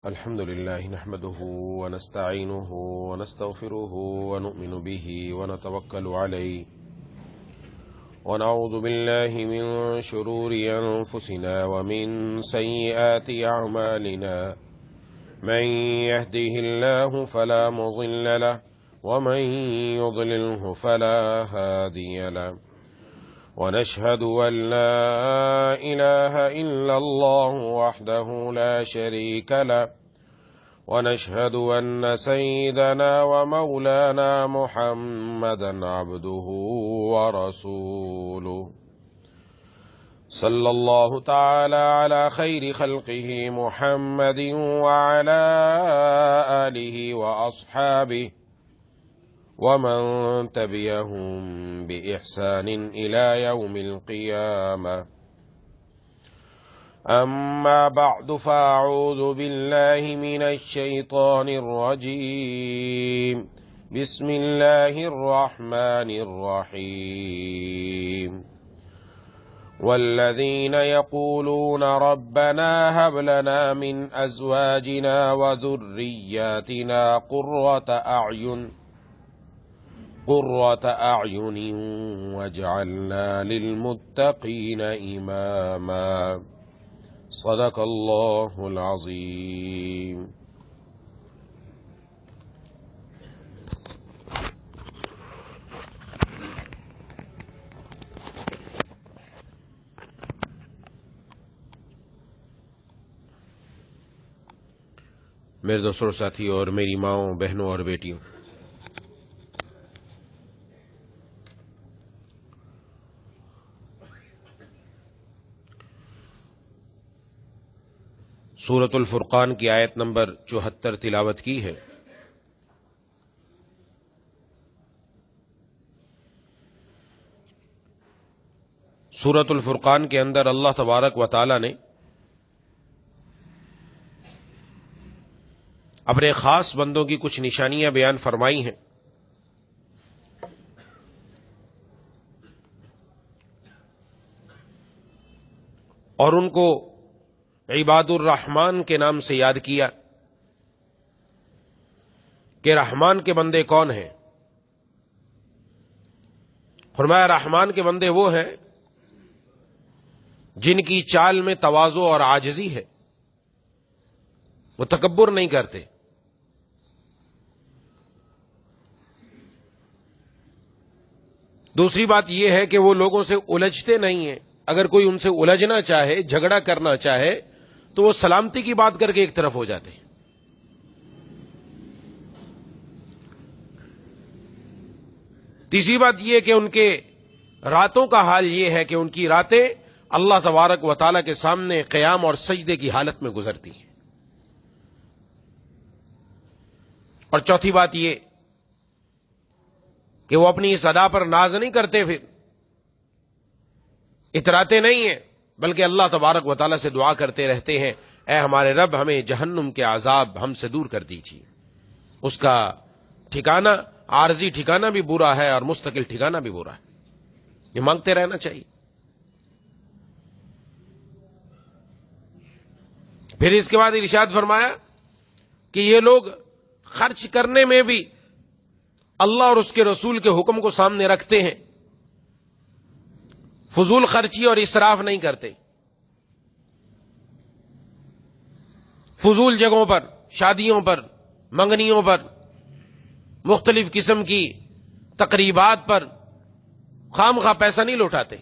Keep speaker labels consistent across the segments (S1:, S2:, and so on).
S1: الحمد لله نحمده ونستعينه ونستغفره ونؤمن به ونتوكل عليه ونعوذ بالله من شرور أنفسنا ومن سيئات أعمالنا من يهده الله فلا مضل له ومن يضلله فلا هادي له ونشهد أن لا إله إلا الله وحده لا شريك له ونشهد أن سيدنا ومولانا محمدا عبده ورسوله صلى الله تعالى على خير خلقه محمد وعلى آله وأصحابه ومن تبعهم بإحسان إلى يوم القيامة أما بعد فأعوذ بالله من الشيطان الرجيم بسم الله الرحمن الرحيم والذين يقولون ربنا هب لنا من أزواجنا وذرياتنا قرة أعين واجعلنا للمتقين إماما صدق الله العظيم. میرے دوستوں ساتھیوں اور میری ماؤں بہنوں اور بیٹیوں، سورۃ الفرقان کی آیت نمبر 74 تلاوت کی ہے۔ سورۃ الفرقان کے اندر اللہ تبارک و تعالی نے اپنے خاص بندوں کی کچھ نشانیاں بیان فرمائی ہیں، اور ان کو عباد الرحمن کے نام سے یاد کیا کہ رحمان کے بندے کون ہیں۔ فرمایا رحمان کے بندے وہ ہیں جن کی چال میں تواضع اور عاجزی ہے، وہ تکبر نہیں کرتے، دوسری بات یہ ہے کہ وہ لوگوں سے الجھتے نہیں ہیں، اگر کوئی ان سے الجھنا چاہے، جھگڑا کرنا چاہے تو وہ سلامتی کی بات کر کے ایک طرف ہو جاتے ہیں۔ تیسری بات یہ کہ ان کے راتوں کا حال یہ ہے کہ ان کی راتیں اللہ تبارک و تعالیٰ کے سامنے قیام اور سجدے کی حالت میں گزرتی ہیں۔ اور چوتھی بات یہ کہ وہ اپنی اس ادا پر ناز نہیں کرتے، پھر اتراتے نہیں ہیں، بلکہ اللہ تبارک و تعالیٰ سے دعا کرتے رہتے ہیں، اے ہمارے رب ہمیں جہنم کے عذاب ہم سے دور کر دیجیے، اس کا ٹھکانہ، عارضی ٹھکانہ بھی برا ہے اور مستقل ٹھکانہ بھی برا ہے، یہ مانگتے رہنا چاہیے۔ پھر اس کے بعد ارشاد فرمایا کہ یہ لوگ خرچ کرنے میں بھی اللہ اور اس کے رسول کے حکم کو سامنے رکھتے ہیں، فضول خرچی اور اسراف نہیں کرتے، فضول جگہوں پر، شادیوں پر، منگنیوں پر، مختلف قسم کی تقریبات پر خام خواہ پیسہ نہیں لوٹاتے۔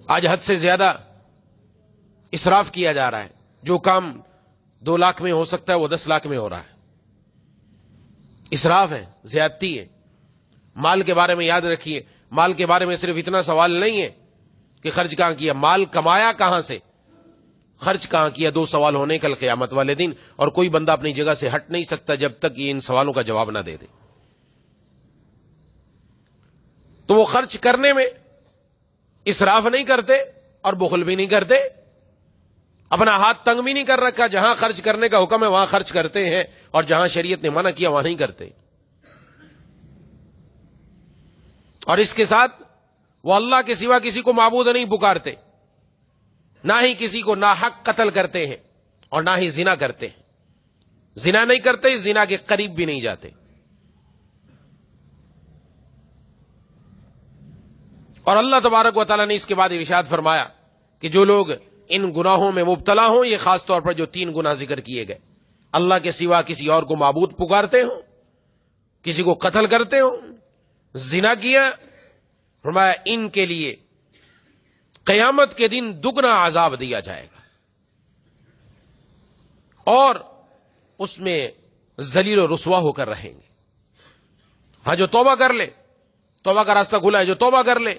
S1: آج حد سے زیادہ اسراف کیا جا رہا ہے، جو کام 2 لاکھ میں ہو سکتا ہے وہ 10 لاکھ میں ہو رہا ہے، اسراف ہے، زیادتی ہے۔ مال کے بارے میں یاد رکھیے، مال کے بارے میں صرف اتنا سوال نہیں ہے کہ خرچ کہاں کیا، مال کمایا کہاں سے، خرچ کہاں کیا، 2 سوال ہونے کل قیامت والے دن، اور کوئی بندہ اپنی جگہ سے ہٹ نہیں سکتا جب تک یہ ان سوالوں کا جواب نہ دے دے۔ تو وہ خرچ کرنے میں اسراف نہیں کرتے اور بخل بھی نہیں کرتے، اپنا ہاتھ تنگ بھی نہیں کر رکھا، جہاں خرچ کرنے کا حکم ہے وہاں خرچ کرتے ہیں، اور جہاں شریعت نے منع کیا وہاں نہیں کرتے۔ اور اس کے ساتھ وہ اللہ کے سوا کسی کو معبود نہیں پکارتے، نہ ہی کسی کو ناحق قتل کرتے ہیں، اور نہ ہی زنا کرتے ہیں. زنا نہیں کرتے، زنا کے قریب بھی نہیں جاتے. اور اللہ تبارک و تعالیٰ نے اس کے بعد ارشاد فرمایا کہ جو لوگ ان گناہوں میں مبتلا ہوں، یہ خاص طور پر جو 3 گناہ ذکر کیے گئے، اللہ کے سوا کسی اور کو معبود پکارتے ہوں، کسی کو قتل کرتے ہوں، زنا کیا، فرمایا ان کے لیے قیامت کے دن دگنا عذاب دیا جائے گا اور اس میں ذلیل و رسوا ہو کر رہیں گے. ہاں جو توبہ کر لے، توبہ کا راستہ کھلا ہے، جو توبہ کر لے،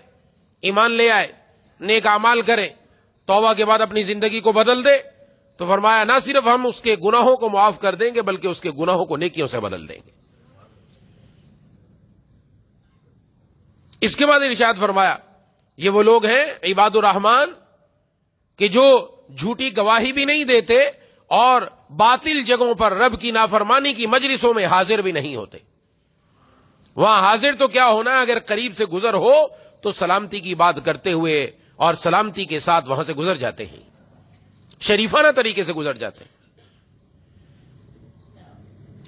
S1: ایمان لے آئے، نیک اعمال کرے، توبہ کے بعد اپنی زندگی کو بدل دے، تو فرمایا نہ صرف ہم اس کے گناہوں کو معاف کر دیں گے بلکہ اس کے گناہوں کو نیکیوں سے بدل دیں گے. اس کے بعد ارشاد فرمایا یہ وہ لوگ ہیں عباد الرحمان کہ جو جھوٹی گواہی بھی نہیں دیتے اور باطل جگہوں پر رب کی نافرمانی کی مجلسوں میں حاضر بھی نہیں ہوتے. وہاں حاضر تو کیا ہونا، اگر قریب سے گزر ہو تو سلامتی کی بات کرتے ہوئے اور سلامتی کے ساتھ وہاں سے گزر جاتے ہیں، شریفانہ طریقے سے گزر جاتے ہیں.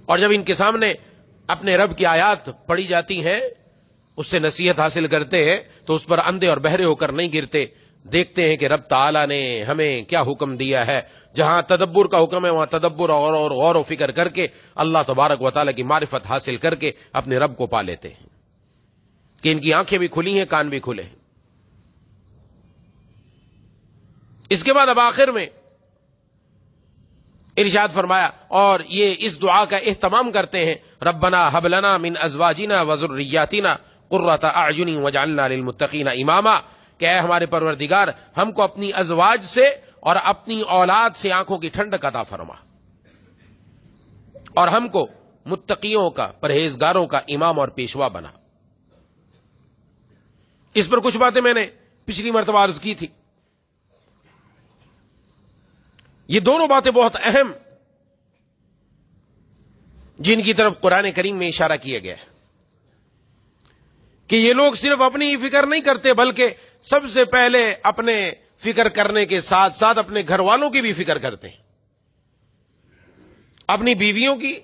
S1: اور جب ان کے سامنے اپنے رب کی آیات پڑھی جاتی ہیں، اس سے نصیحت حاصل کرتے ہیں، تو اس پر اندھے اور بہرے ہو کر نہیں گرتے. دیکھتے ہیں کہ رب تعالیٰ نے ہمیں کیا حکم دیا ہے. جہاں تدبر کا حکم ہے وہاں تدبر اور غور و فکر کر کے اللہ تبارک و تعالیٰ کی معرفت حاصل کر کے اپنے رب کو پا لیتے ہیں کہ ان کی آنکھیں بھی کھلی ہیں، کان بھی کھلے ہیں. اس کے بعد اب آخر میں ارشاد فرمایا اور یہ اس دعا کا اہتمام کرتے ہیں، ربنا هب لنا من ازواجنا وذرياتنا قرۃ اعین واجعلنا للمتقین اماما، کہ اے ہمارے پروردگار ہم کو اپنی ازواج سے اور اپنی اولاد سے آنکھوں کی ٹھنڈک عطا فرما اور ہم کو متقیوں کا، پرہیزگاروں کا امام اور پیشوا بنا. اس پر کچھ باتیں میں نے پچھلی مرتبہ عرض کی تھی. یہ دونوں باتیں بہت اہم جن کی طرف قرآن کریم میں اشارہ کیا گیا ہے کہ یہ لوگ صرف اپنی ہی فکر نہیں کرتے بلکہ سب سے پہلے اپنے فکر کرنے کے ساتھ ساتھ اپنے گھر والوں کی بھی فکر کرتے ہیں، اپنی بیویوں کی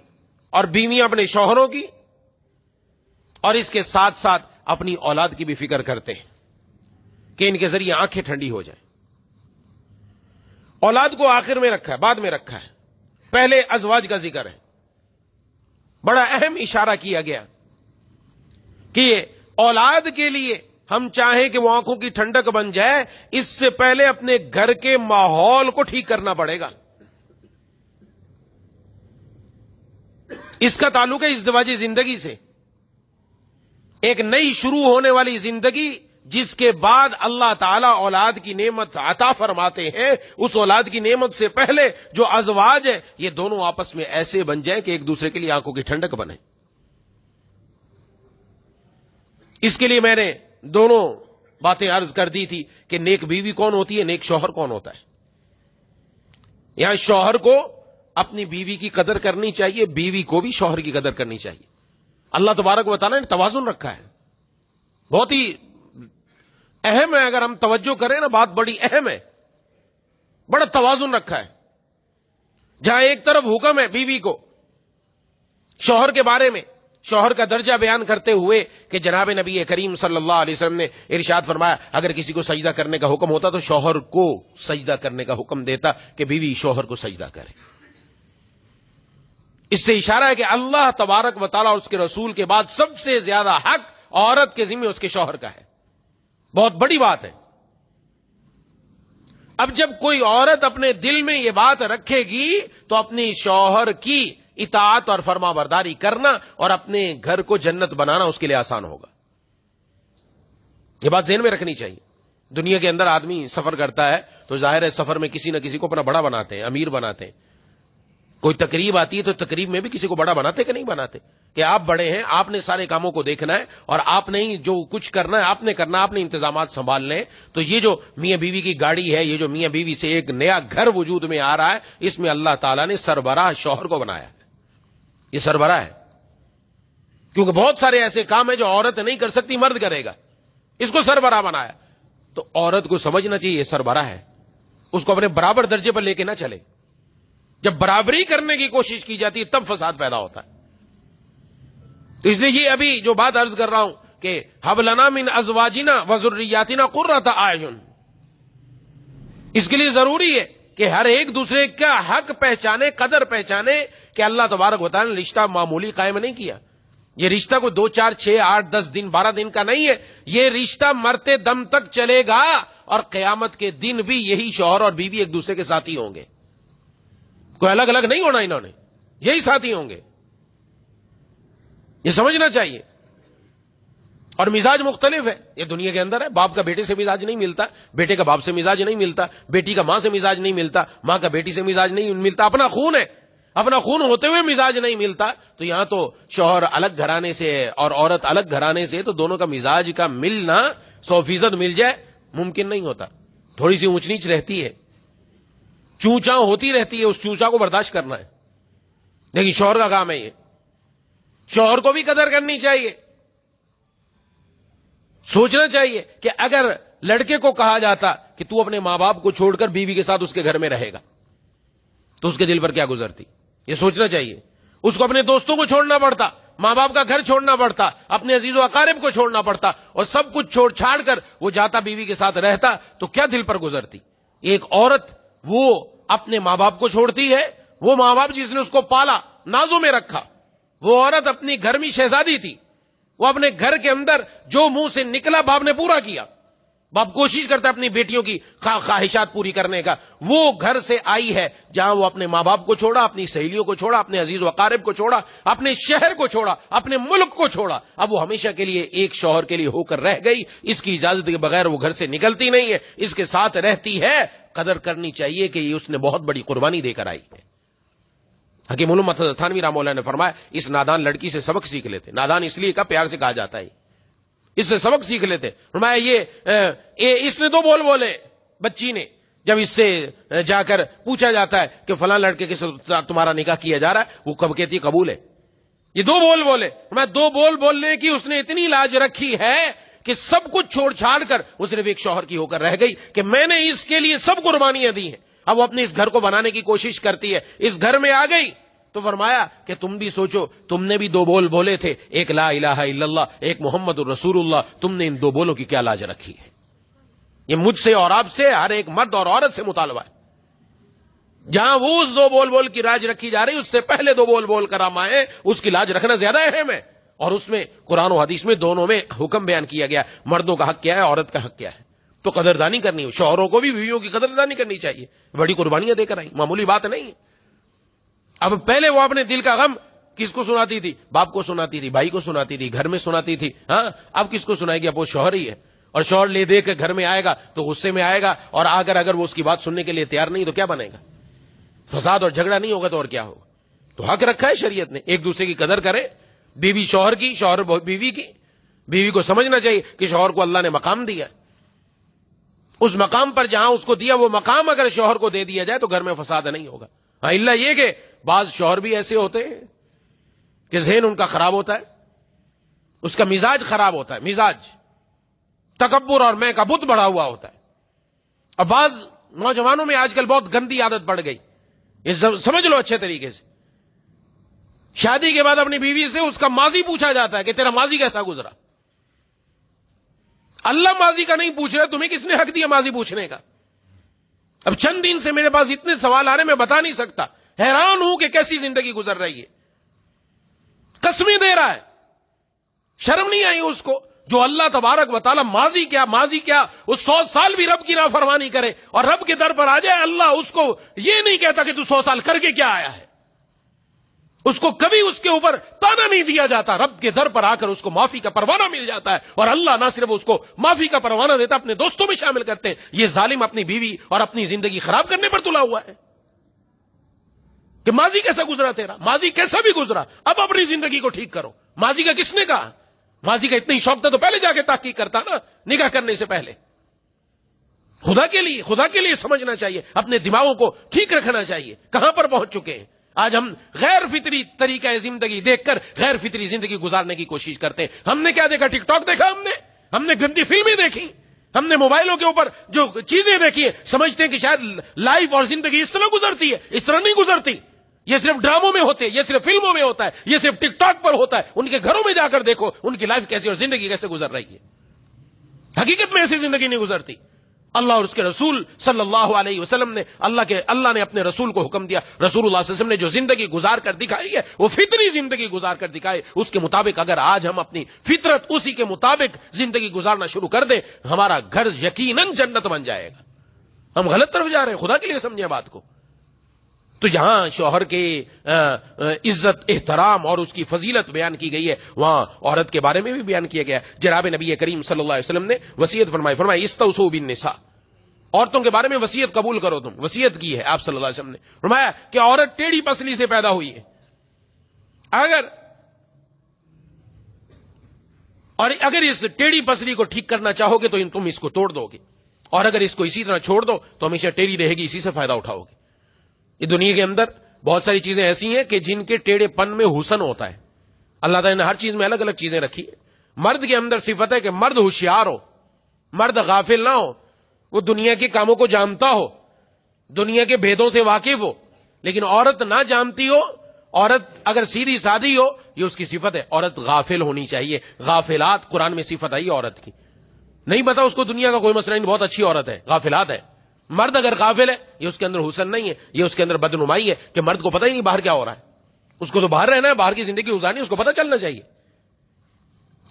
S1: اور بیویاں اپنے شوہروں کی، اور اس کے ساتھ ساتھ اپنی اولاد کی بھی فکر کرتے ہیں کہ ان کے ذریعے آنکھیں ٹھنڈی ہو جائیں. اولاد کو آخر میں رکھا ہے، بعد میں رکھا ہے، پہلے ازواج کا ذکر ہے. بڑا اہم اشارہ کیا گیا کہ اولاد کے لیے ہم چاہیں کہ وہ آنکھوں کی ٹھنڈک بن جائے، اس سے پہلے اپنے گھر کے ماحول کو ٹھیک کرنا پڑے گا. اس کا تعلق ہے ازدواجی زندگی سے. ایک نئی شروع ہونے والی زندگی جس کے بعد اللہ تعالیٰ اولاد کی نعمت عطا فرماتے ہیں، اس اولاد کی نعمت سے پہلے جو ازواج ہے یہ دونوں آپس میں ایسے بن جائیں کہ ایک دوسرے کے لیے آنکھوں کی ٹھنڈک بنے. اس کے لیے میں نے دونوں باتیں عرض کر دی تھی کہ نیک بیوی کون ہوتی ہے، نیک شوہر کون ہوتا ہے. یہاں شوہر کو اپنی بیوی کی قدر کرنی چاہیے، بیوی کو بھی شوہر کی قدر کرنی چاہیے. اللہ تبارک و تعالیٰ نے توازن رکھا ہے، بہت ہی اہم ہے. اگر ہم توجہ کریں نا، بات بڑی اہم ہے، بڑا توازن رکھا ہے. جہاں ایک طرف حکم ہے بیوی کو شوہر کے بارے میں، شوہر کا درجہ بیان کرتے ہوئے کہ جناب نبی کریم صلی اللہ علیہ وسلم نے ارشاد فرمایا اگر کسی کو سجدہ کرنے کا حکم ہوتا تو شوہر کو سجدہ کرنے کا حکم دیتا کہ بیوی شوہر کو سجدہ کرے. اس سے اشارہ ہے کہ اللہ تبارک و تعالیٰ اور اس کے رسول کے بعد سب سے زیادہ حق عورت کے ذمہ اس کے شوہر کا ہے. بہت بڑی بات ہے. اب جب کوئی عورت اپنے دل میں یہ بات رکھے گی تو اپنی شوہر کی اطاعت اور فرما برداری کرنا اور اپنے گھر کو جنت بنانا اس کے لیے آسان ہوگا. یہ بات ذہن میں رکھنی چاہیے. دنیا کے اندر آدمی سفر کرتا ہے تو ظاہر ہے سفر میں کسی نہ کسی کو اپنا بڑا بناتے ہیں، امیر بناتے ہیں. کوئی تقریب آتی ہے تو تقریب میں بھی کسی کو بڑا بناتے کہ نہیں بناتے کہ آپ بڑے ہیں، آپ نے سارے کاموں کو دیکھنا ہے اور آپ نے جو کچھ کرنا ہے آپ نے کرنا، آپ نے انتظامات سنبھالنے ہیں. تو یہ جو میاں بیوی کی گاڑی ہے، یہ جو میاں بیوی سے ایک نیا گھر وجود میں آ رہا ہے، اس میں اللہ تعالیٰ نے سربراہ شوہر کو بنایا ہے. یہ سربراہ ہے کیونکہ بہت سارے ایسے کام ہیں جو عورت نہیں کر سکتی، مرد کرے گا. اس کو سربراہ بنایا. تو عورت کو سمجھنا چاہیے یہ سربراہ ہے، اس کو اپنے برابر درجے پر لے کے نہ چلے. جب برابری کرنے کی کوشش کی جاتی ہے تب فساد پیدا ہوتا ہے. تو اس لیے یہ ابھی جو بات عرض کر رہا ہوں کہ ہب لنا من ازواجنا وذریاتنا قرۃ اعین، اس کے لیے ضروری ہے کہ ہر ایک دوسرے کا حق پہچانے، قدر پہچانے کہ اللہ تبارک و تعالی نے رشتہ معمولی قائم نہیں کیا. یہ رشتہ کوئی 2 4 6 8 10 دن 12 دن کا نہیں ہے. یہ رشتہ مرتے دم تک چلے گا اور قیامت کے دن بھی یہی شوہر اور بیوی ایک دوسرے کے ساتھی ہوں گے. کوئی الگ الگ نہیں ہونا، انہوں نے یہی ساتھی ہوں گے. یہ سمجھنا چاہیے. اور مزاج مختلف ہے، یہ دنیا کے اندر ہے. باپ کا بیٹے سے مزاج نہیں ملتا، بیٹے کا باپ سے مزاج نہیں ملتا، بیٹی کا ماں سے مزاج نہیں ملتا، ماں کا بیٹی سے مزاج نہیں ملتا. اپنا خون ہے، اپنا خون ہوتے ہوئے مزاج نہیں ملتا. تو یہاں تو شوہر الگ گھرانے سے اور عورت الگ گھرانے سے، تو دونوں کا مزاج کا ملنا 100% مل جائے ممکن نہیں ہوتا. تھوڑی سی اونچ نیچ رہتی ہے، چونچا ہوتی رہتی ہے، اس چونچا کو برداشت کرنا ہے. لیکن شوہر کا کام ہے یہ. شوہر کو بھی قدر کرنی چاہیے. سوچنا چاہیے کہ اگر لڑکے کو کہا جاتا کہ تو اپنے ماں باپ کو چھوڑ کر بیوی کے ساتھ اس کے گھر میں رہے گا تو اس کے دل پر کیا گزرتی. یہ سوچنا چاہیے. اس کو اپنے دوستوں کو چھوڑنا پڑتا، ماں باپ کا گھر چھوڑنا پڑتا، اپنے عزیز و اقارب کو چھوڑنا پڑتا، اور سب کچھ چھوڑ چھاڑ کر وہ جاتا بیوی کے ساتھ رہتا تو کیا دل پر گزرتی. ایک عورت وہ اپنے ماں باپ کو چھوڑتی ہے، وہ ماں باپ جس نے اس کو پالا، نازوں میں رکھا. وہ عورت اپنی گھر میں شہزادی تھی، وہ اپنے گھر کے اندر جو منہ سے نکلا باپ نے پورا کیا. باپ کوشش کرتا ہے اپنی بیٹیوں کی خواہشات پوری کرنے کا. وہ گھر سے آئی ہے جہاں وہ اپنے ماں باپ کو چھوڑا، اپنی سہیلیوں کو چھوڑا، اپنے عزیز و اقارب کو چھوڑا، اپنے شہر کو چھوڑا، اپنے ملک کو چھوڑا. اب وہ ہمیشہ کے لیے ایک شوہر کے لیے ہو کر رہ گئی. اس کی اجازت کے بغیر وہ گھر سے نکلتی نہیں ہے، اس کے ساتھ رہتی ہے. قدر کرنی چاہیے کہ یہ اس نے بہت بڑی قربانی دے کر آئی ہے. حکیم علوم مدحت تھانوی رحمہ اللہ نے فرمایا اس نادان لڑکی سے سبق سیکھ لیتے. نادان اس لیے کا پیار سے کہا جاتا ہے، اس سے سبق سیکھ لیتے. فرمایا یہ اس نے 2 بول بولے. بچی نے جب اس سے جا کر پوچھا جاتا ہے کہ فلاں لڑکے کے ساتھ تمہارا نکاح کیا جا رہا ہے، وہ کب کہتی ہے قبول ہے. یہ 2 بول بولے. فرمایا 2 بول بولنے کی اس نے اتنی لاج رکھی ہے کہ سب کچھ چھوڑ چھاڑ کر وہ صرف ایک شوہر کی ہو کر رہ گئی کہ میں نے اس کے لیے سب قربانیاں دی ہیں. اب وہ اپنے اس گھر کو بنانے کی کوشش کرتی ہے. اس گھر میں آ گئی تو فرمایا کہ تم بھی سوچو، تم نے بھی 2 بول بولے تھے، ایک لا الہ الا اللہ، ایک محمد الرسول اللہ. تم نے ان 2 بولوں کی کیا لاج رکھی ہے. یہ مجھ سے اور آپ سے، ہر ایک مرد اور عورت سے مطالبہ ہے. جہاں وہ اس 2 بول بول کی لاج رکھی جا رہی، اس سے پہلے 2 بول بول کر ہم آئے، اس کی لاج رکھنا زیادہ اہم ہے. اور اس میں قرآن و حدیث میں دونوں میں حکم بیان کیا گیا، مردوں کا حق کیا ہے، عورت کا حق کیا ہے. تو قدردانی کرنی ہو. شوہروں کو بھی بیویوں کی قدردانی کرنی چاہیے. بڑی قربانیاں دے کر آئی، معمولی بات نہیں ہے. اب پہلے وہ اپنے دل کا غم کس کو سناتی تھی؟ باپ کو سناتی تھی، بھائی کو سناتی تھی، گھر میں سناتی تھی. ہاں اب کس کو سنائے گی؟ اب وہ شوہر ہی ہے. اور شوہر لے دے کے گھر میں آئے گا تو غصے میں آئے گا، اور اگر وہ اس کی بات سننے کے لیے تیار نہیں تو کیا بنے گا؟ فساد اور جھگڑا نہیں ہوگا تو اور کیا ہوگا؟ تو حق رکھا ہے شریعت نے، ایک دوسرے کی قدر کرے. بیوی شوہر کی، شوہر بیوی کی. بیوی کو سمجھنا چاہیے کہ شوہر کو اللہ نے مقام دیا، اس مقام پر جہاں اس کو دیا وہ مقام اگر شوہر کو دے دیا جائے تو گھر میں فساد نہیں ہوگا. ہاں اللہ یہ کہ بعض شوہر بھی ایسے ہوتے ہیں کہ ذہن ان کا خراب ہوتا ہے، اس کا مزاج خراب ہوتا ہے، مزاج تکبر اور میں کا بت بڑھا ہوا ہوتا ہے. اور بعض نوجوانوں میں آج کل بہت گندی عادت پڑ گئی، یہ سمجھ لو اچھے طریقے سے. شادی کے بعد اپنی بیوی سے اس کا ماضی پوچھا جاتا ہے کہ تیرا ماضی کیسا گزرا. اللہ ماضی کا نہیں پوچھ رہا، تمہیں کس نے حق دیا ماضی پوچھنے کا؟ اب چند دن سے میرے پاس اتنے سوال آ رہے میں بتا نہیں سکتا. حیران ہوں کہ کیسی زندگی گزر رہی ہے. قسمیں دے رہا ہے، شرم نہیں آئی اس کو جو اللہ تبارک و تعالی ماضی کیا وہ 100 سال بھی رب کی نافرمانی کرے اور رب کے در پر آ جائے، اللہ اس کو یہ نہیں کہتا کہ تو 100 سال کر کے کیا آیا ہے. اس کو کبھی اس کے اوپر تانا نہیں دیا جاتا، رب کے در پر آ کر اس کو معافی کا پروانہ مل جاتا ہے. اور اللہ نہ صرف اس کو معافی کا پروانہ دیتا، اپنے دوستوں میں شامل کرتے ہیں. یہ ظالم اپنی بیوی اور اپنی زندگی خراب کرنے پر تلا ہوا ہے کہ ماضی کیسا گزرا تیرا، ماضی کیسا بھی گزرا، اب اپنی زندگی کو ٹھیک کرو. ماضی کا کس نے کہا؟ ماضی کا اتنی شوق تھا تو پہلے جا کے تحقیق کرتا نا، نکاح کرنے سے پہلے. خدا کے لیے سمجھنا چاہیے، اپنے دماغوں کو ٹھیک رکھنا چاہیے. کہاں پر پہنچ چکے ہیں آج ہم؟ غیر فطری طریقہ زندگی دیکھ کر غیر فطری زندگی گزارنے کی کوشش کرتے ہیں. ہم نے کیا دیکھا؟ ٹک ٹاک دیکھا، ہم نے گندی فلمیں دیکھی، ہم نے موبائلوں کے اوپر جو چیزیں دیکھی ہیں سمجھتے ہیں کہ شاید لائف اور زندگی اس طرح گزرتی ہے، اس طرح نہیں گزرتی. یہ صرف ڈراموں میں ہوتے ہیں، یہ صرف فلموں میں ہوتا ہے، یہ صرف ٹک ٹاک پر ہوتا ہے. ان کے گھروں میں جا کر دیکھو ان کی لائف کیسی اور زندگی کیسے گزر رہی ہے. حقیقت میں ایسی زندگی نہیں گزرتی. اللہ اور اس کے رسول صلی اللہ علیہ وسلم نے اللہ نے اپنے رسول کو حکم دیا، رسول اللہ صلی اللہ علیہ وسلم نے جو زندگی گزار کر دکھائی ہے وہ فطری زندگی گزار کر دکھائے. اس کے مطابق اگر آج ہم اپنی فطرت اسی کے مطابق زندگی گزارنا شروع کر دیں، ہمارا گھر یقیناً جنت بن جائے گا. ہم غلط طرف جا رہے ہیں، خدا کے لیے سمجھیں بات کو. تو جہاں شوہر کی عزت احترام اور اس کی فضیلت بیان کی گئی ہے، وہاں عورت کے بارے میں بھی بیان کیا گیا. جناب نبی کریم صلی اللہ علیہ وسلم نے وصیت فرمائی استوصوا بالنساء، عورتوں کے بارے میں وصیت قبول کرو. تم وصیت کی ہے آپ صلی اللہ علیہ وسلم نے فرمایا کہ عورت ٹیڑھی پسلی سے پیدا ہوئی ہے. اگر اس ٹیڑھی پسلی کو ٹھیک کرنا چاہو گے تو تم اس کو توڑ دو گے، اور اگر اس کو اسی طرح چھوڑ دو تو ہمیشہ ٹیڑھی رہے گی، اسی سے فائدہ اٹھاؤ گے. یہ دنیا کے اندر بہت ساری چیزیں ایسی ہیں کہ جن کے ٹیڑھے پن میں حسن ہوتا ہے. اللہ تعالیٰ نے ہر چیز میں الگ الگ چیزیں رکھی ہیں. مرد کے اندر صفت ہے کہ مرد ہوشیار ہو، مرد غافل نہ ہو، وہ دنیا کے کاموں کو جانتا ہو، دنیا کے بھیدوں سے واقف ہو. لیکن عورت نہ جانتی ہو، عورت اگر سیدھی سادھی ہو، یہ اس کی صفت ہے. عورت غافل ہونی چاہیے. غافلات قرآن میں صفت آئی عورت کی. نہیں پتا اس کو دنیا کا کوئی مسئلہ نہیں، بہت اچھی عورت ہے، غافلات ہے. مرد اگر غافل ہے، یہ اس کے اندر حسن نہیں ہے، یہ اس کے اندر بدنمائی ہے کہ مرد کو پتہ ہی نہیں باہر کیا ہو رہا ہے. اس کو تو باہر رہنا ہے، باہر کی زندگی گزارنی ہے، اس کو پتہ چلنا چاہیے.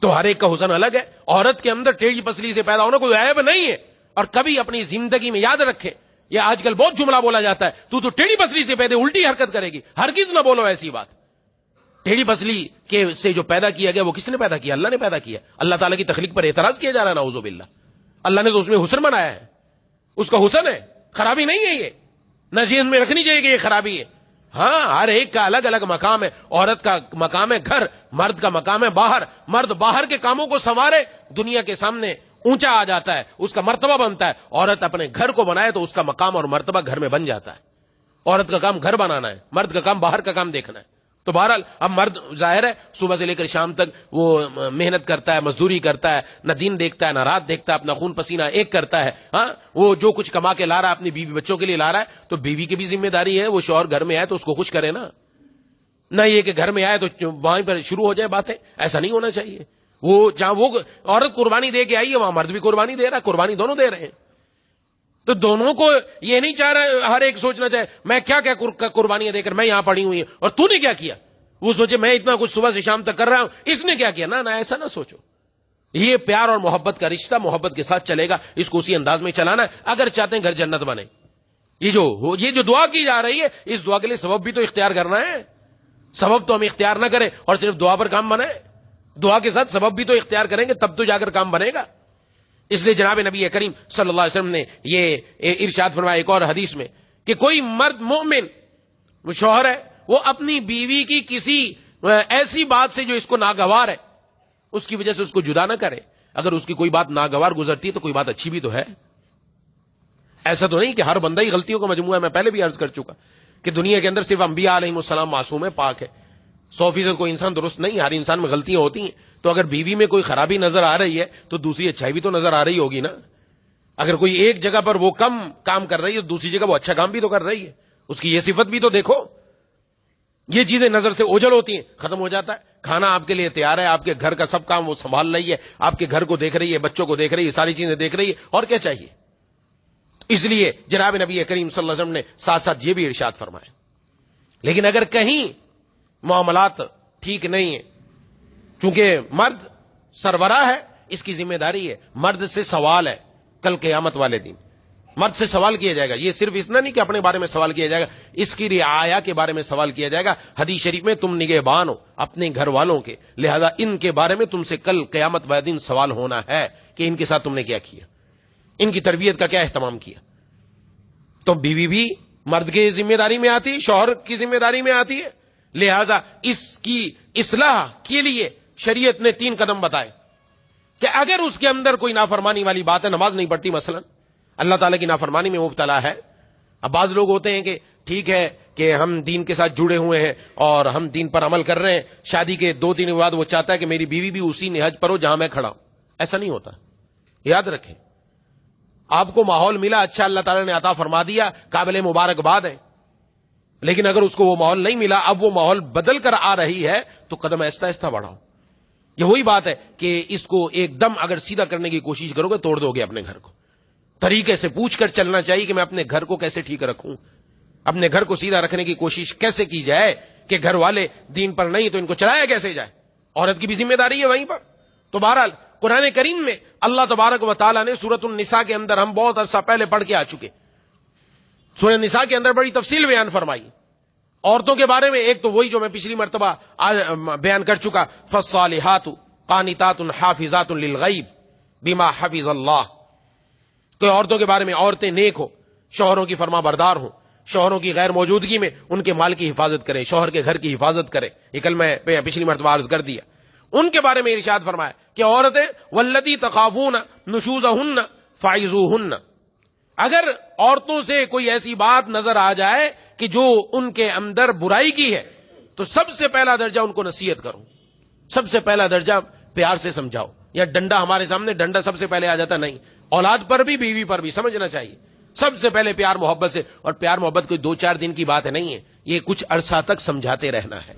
S1: تو ہر ایک کا حسن الگ ہے. عورت کے اندر ٹیڑھی پسلی سے پیدا ہونا کوئی عیب نہیں ہے. اور کبھی اپنی زندگی میں یاد رکھے، یہ آج کل بہت جملہ بولا جاتا ہے، تو ٹیڑھی پسلی سے پیدا الٹی حرکت کرے گی. ہرگز نہ بولو ایسی بات. ٹیڑھی پسلی سے جو پیدا کیا گیا وہ کس نے پیدا کیا؟ اللہ نے پیدا کیا. اللہ تعالیٰ کی تخلیق پر اعتراض کیا جا رہا ہے، نعوذ باللہ. اللہ نے تو اس میں حسن بنایا ہے، اس کا حسن ہے، خرابی نہیں ہے. یہ نہ ذہن میں رکھنی چاہیے کہ یہ خرابی ہے. ہاں، ہر ایک کا الگ الگ مقام ہے. عورت کا مقام ہے گھر، مرد کا مقام ہے باہر. مرد باہر کے کاموں کو سنوارے، دنیا کے سامنے اونچا آ جاتا ہے، اس کا مرتبہ بنتا ہے. عورت اپنے گھر کو بنائے تو اس کا مقام اور مرتبہ گھر میں بن جاتا ہے. عورت کا کام گھر بنانا ہے، مرد کا کام باہر کا کام دیکھنا ہے. تو بہرحال اب مرد ظاہر ہے صبح سے لے کر شام تک وہ محنت کرتا ہے، مزدوری کرتا ہے، نہ دن دیکھتا ہے نہ رات دیکھتا ہے، اپنا خون پسینہ ایک کرتا ہے. ہاں، وہ جو کچھ کما کے لا رہا ہے اپنی بیوی بچوں کے لیے لا رہا ہے، تو بیوی کی بھی ذمہ داری ہے وہ شوہر گھر میں آئے تو اس کو خوش کرے نا. نہ یہ کہ گھر میں آئے تو وہیں پر شروع ہو جائے باتیں. ایسا نہیں ہونا چاہیے. وہ جہاں وہ عورت قربانی دے کے آئی ہے وہاں مرد بھی قربانی دے رہا ہے، قربانی دونوں دے رہے ہیں. تو دونوں کو یہ نہیں چاہ رہا ہر ایک سوچنا چاہے میں کیا قربانیاں دے کر میں یہاں پڑی ہوئی اور تو نے کیا کیا. وہ سوچے میں اتنا کچھ صبح سے شام تک کر رہا ہوں، اس نے کیا کیا. نہ ایسا نہ سوچو. یہ پیار اور محبت کا رشتہ محبت کے ساتھ چلے گا، اس کو اسی انداز میں چلانا ہے اگر چاہتے ہیں گھر جنت بنے. یہ جو دعا کی جا رہی ہے، اس دعا کے لیے سبب بھی تو اختیار کرنا ہے. سبب تو ہم اختیار نہ کریں اور صرف دعا پر کام بنائے. دعا کے ساتھ سبب بھی تو اختیار کریں گے تب تو جا کر کام بنے گا. اس لیے جناب نبی کریم صلی اللہ علیہ وسلم نے یہ ارشاد فرمایا ایک اور حدیث میں کہ کوئی مرد مومن، وہ شوہر ہے، وہ اپنی بیوی کی کسی ایسی بات سے جو اس کو ناگوار ہے اس کی وجہ سے اس کو جدا نہ کرے. اگر اس کی کوئی بات ناگوار گزرتی ہے تو کوئی بات اچھی بھی تو ہے. ایسا تو نہیں کہ ہر بندہ ہی غلطیوں کا مجموعہ ہے. میں پہلے بھی عرض کر چکا کہ دنیا کے اندر صرف انبیاء علیہ السلام معصوم ہے، پاک ہے. 100% کوئی انسان درست نہیں، ہر انسان میں غلطیاں ہوتی ہیں. تو اگر بیوی میں کوئی خرابی نظر آ رہی ہے تو دوسری اچھائی بھی تو نظر آ رہی ہوگی نا. اگر کوئی ایک جگہ پر وہ کم کام کر رہی ہے تو دوسری جگہ وہ اچھا کام بھی تو کر رہی ہے. اس کی یہ صفت بھی تو دیکھو. یہ چیزیں نظر سے اوجھل ہوتی ہیں، ختم ہو جاتا ہے. کھانا آپ کے لیے تیار ہے، آپ کے گھر کا سب کام وہ سنبھال رہی ہے، آپ کے گھر کو دیکھ رہی ہے، بچوں کو دیکھ رہی ہے، ساری چیزیں دیکھ رہی ہے، اور کیا چاہیے. اس لیے جناب نبی کریم صلی اللہ علیہ وسلم نے ساتھ ساتھ یہ بھی ارشاد فرمایا. لیکن اگر کہیں معاملات ٹھیک نہیں ہیں، چونکہ مرد سربراہ ہے، اس کی ذمہ داری ہے. مرد سے سوال ہے کل قیامت والے دن. مرد سے سوال کیا جائے گا. یہ صرف اتنا نہیں کہ اپنے بارے میں سوال کیا جائے گا، اس کی رعایا کے بارے میں سوال کیا جائے گا. حدیث شریف میں تم نگہبان ہو اپنے گھر والوں کے، لہذا ان کے بارے میں تم سے کل قیامت والے دن سوال ہونا ہے کہ ان کے ساتھ تم نے کیا کیا، ان کی تربیت کا کیا اہتمام کیا. تو بیوی بھی مرد کی ذمہ داری میں آتی ہے، شوہر کی ذمہ داری میں آتی ہے. لہذا اس کی اصلاح کے لیے شریعت نے 3 قدم بتائے کہ اگر اس کے اندر کوئی نافرمانی والی بات ہے، نماز نہیں پڑھتی مثلا، اللہ تعالیٰ کی نافرمانی میں مبتلا ہے. اب بعض لوگ ہوتے ہیں کہ ٹھیک ہے کہ ہم دین کے ساتھ جڑے ہوئے ہیں اور ہم دین پر عمل کر رہے ہیں، شادی کے 2 دن بعد وہ چاہتا ہے کہ میری بیوی بھی اسی نہج پر ہو جہاں میں کھڑا ہوں. ایسا نہیں ہوتا. یاد رکھیں آپ کو ماحول ملا اچھا، اللہ تعالیٰ نے عطا فرما دیا، قابل مبارکباد ہے. لیکن اگر اس کو وہ ماحول نہیں ملا، اب وہ ماحول بدل کر آ رہی ہے تو قدم آہستہ آہستہ بڑھاؤ. یہ وہی بات ہے کہ اس کو ایک دم اگر سیدھا کرنے کی کوشش کرو گے توڑ دو گے اپنے گھر کو. طریقے سے پوچھ کر چلنا چاہیے کہ میں اپنے گھر کو کیسے ٹھیک رکھوں، اپنے گھر کو سیدھا رکھنے کی کوشش کیسے کی جائے کہ گھر والے دین پر نہیں تو ان کو چلایا کیسے جائے. عورت کی بھی ذمہ داری ہے وہیں پر. تو بہرحال قرآن کریم میں اللہ تبارک و تعالیٰ نے سورۃ النساء کے اندر، ہم بہت عرصہ پہلے پڑھ کے آ چکے، سورۃ النساء کے اندر بڑی تفصیل بیان فرمائی عورتوں کے بارے میں. ایک تو وہی جو میں پچھلی مرتبہ بیان کر چکا، فالصالحات قانتات حافظات للغیب بما حفظ اللہ. کہ عورتوں کے بارے میں عورتیں نیک ہو، شوہروں کی فرما بردار ہوں، شوہروں کی غیر موجودگی میں ان کے مال کی حفاظت کریں، شوہر کے گھر کی حفاظت کریں. یہ کل میں پچھلی مرتبہ عرض کر دیا. ان کے بارے میں ارشاد فرمایا کہ عورتیں واللتی تخافون نشوزہن فعظوہن. اگر عورتوں سے کوئی ایسی بات نظر آ جائے کہ جو ان کے اندر برائی کی ہے تو سب سے پہلا درجہ ان کو نصیحت کرو، سب سے پہلا درجہ پیار سے سمجھاؤ. یا ڈنڈا ہمارے سامنے ڈنڈا سب سے پہلے آ جاتا نہیں، اولاد پر بھی بیوی پر بھی سمجھنا چاہیے. سب سے پہلے پیار محبت سے. اور پیار محبت کوئی 2-4 دن کی بات نہیں ہے، یہ کچھ عرصہ تک سمجھاتے رہنا ہے،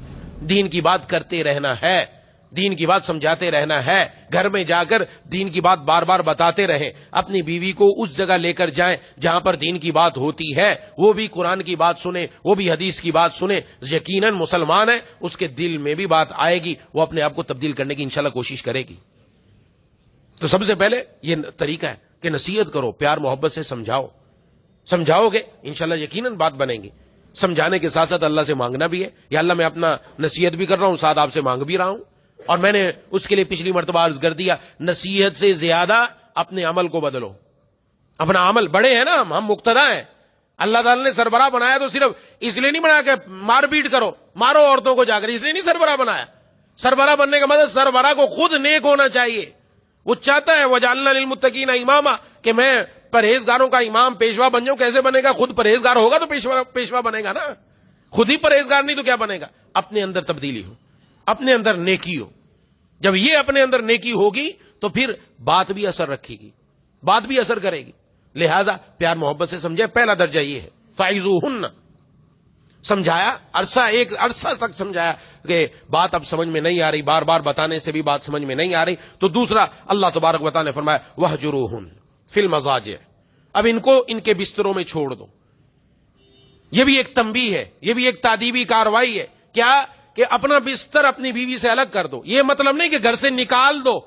S1: دین کی بات کرتے رہنا ہے، دین کی بات سمجھاتے رہنا ہے. گھر میں جا کر دین کی بات بار بار بتاتے رہیں. اپنی بیوی کو اس جگہ لے کر جائیں جہاں پر دین کی بات ہوتی ہے، وہ بھی قرآن کی بات سنیں، وہ بھی حدیث کی بات سنیں. یقیناً مسلمان ہے، اس کے دل میں بھی بات آئے گی، وہ اپنے آپ کو تبدیل کرنے کی انشاءاللہ کوشش کرے گی. تو سب سے پہلے یہ طریقہ ہے کہ نصیحت کرو، پیار محبت سے سمجھاؤ. سمجھاؤ گے انشاءاللہ یقیناً بات بنے گی. سمجھانے کے ساتھ ساتھ اللہ سے مانگنا بھی ہے. یا اللہ میں اپنا نصیحت بھی کر رہا ہوں، ساتھ آپ سے مانگ بھی رہا ہوں. اور میں نے اس کے لیے پچھلی مرتبہ عرض کر دیا، نصیحت سے زیادہ اپنے عمل کو بدلو. اپنا عمل، بڑے ہیں نا ہم مقتدا ہیں. اللہ تعالیٰ نے سربراہ بنایا تو صرف اس لیے نہیں بنایا کہ مار پیٹ کرو، مارو عورتوں کو جا کر، اس لیے نہیں سربراہ بنایا. سربراہ بننے کا مطلب سربراہ کو خود نیک ہونا چاہیے. وہ چاہتا ہے وجعلنا للمتقین اماما کہ میں پرہیزگاروں کا امام پیشوا بن جاؤں. کیسے بنے گا؟ خود پرہیزگار ہوگا تو پیشوا بنے گا نا. خود ہی پرہیزگار نہیں تو کیا بنے گا؟ اپنے اندر تبدیلی ہو، اپنے اندر نیکی ہو. جب یہ اپنے اندر نیکی ہوگی تو پھر بات بھی اثر رکھے گی، بات بھی اثر کرے گی. لہذا پیار محبت سے سمجھے. پہلا درجہ یہ ہے فعظوہن. سمجھایا، ایک عرصہ تک سمجھایا کہ بات اب سمجھ میں نہیں آ رہی، بار بار بتانے سے بھی بات سمجھ میں نہیں آ رہی. تو دوسرا اللہ تبارک و تعالی نے فرمایا وہجروہن فی المضاجع. اب ان کو ان کے بستروں میں چھوڑ دو. یہ بھی ایک تنبیہ ہے، یہ بھی ایک تادیبی کارروائی ہے. کیا کہ اپنا بستر اپنی بیوی سے الگ کر دو. یہ مطلب نہیں کہ گھر سے نکال دو.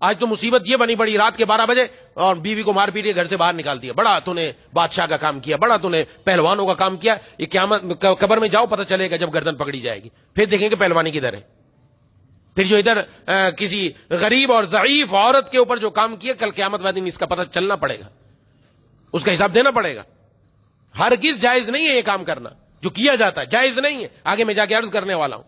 S1: آج تو مصیبت یہ بنی پڑی، رات کے 12 بجے اور بیوی کو مار پیٹ کے گھر سے باہر نکال دیا. بڑا تو نے بادشاہ کا کام کیا، بڑا تو نے پہلوانوں کا کام کیا. یہ قیامت قبر میں جاؤ پتہ چلے گا جب گردن پکڑی جائے گی، پھر دیکھیں گے پہلوانی کدھر ہے. پھر جو ادھر کسی غریب اور ضعیف عورت کے اوپر جو کام کیا، کل قیامت والے دن اس کا پتہ چلنا پڑے گا، اس کا حساب دینا پڑے گا. ہرگز جائز نہیں ہے یہ کام کرنا جو کیا جاتا ہے، جائز نہیں ہے. آگے میں جا کے عرض کرنے والا ہوں.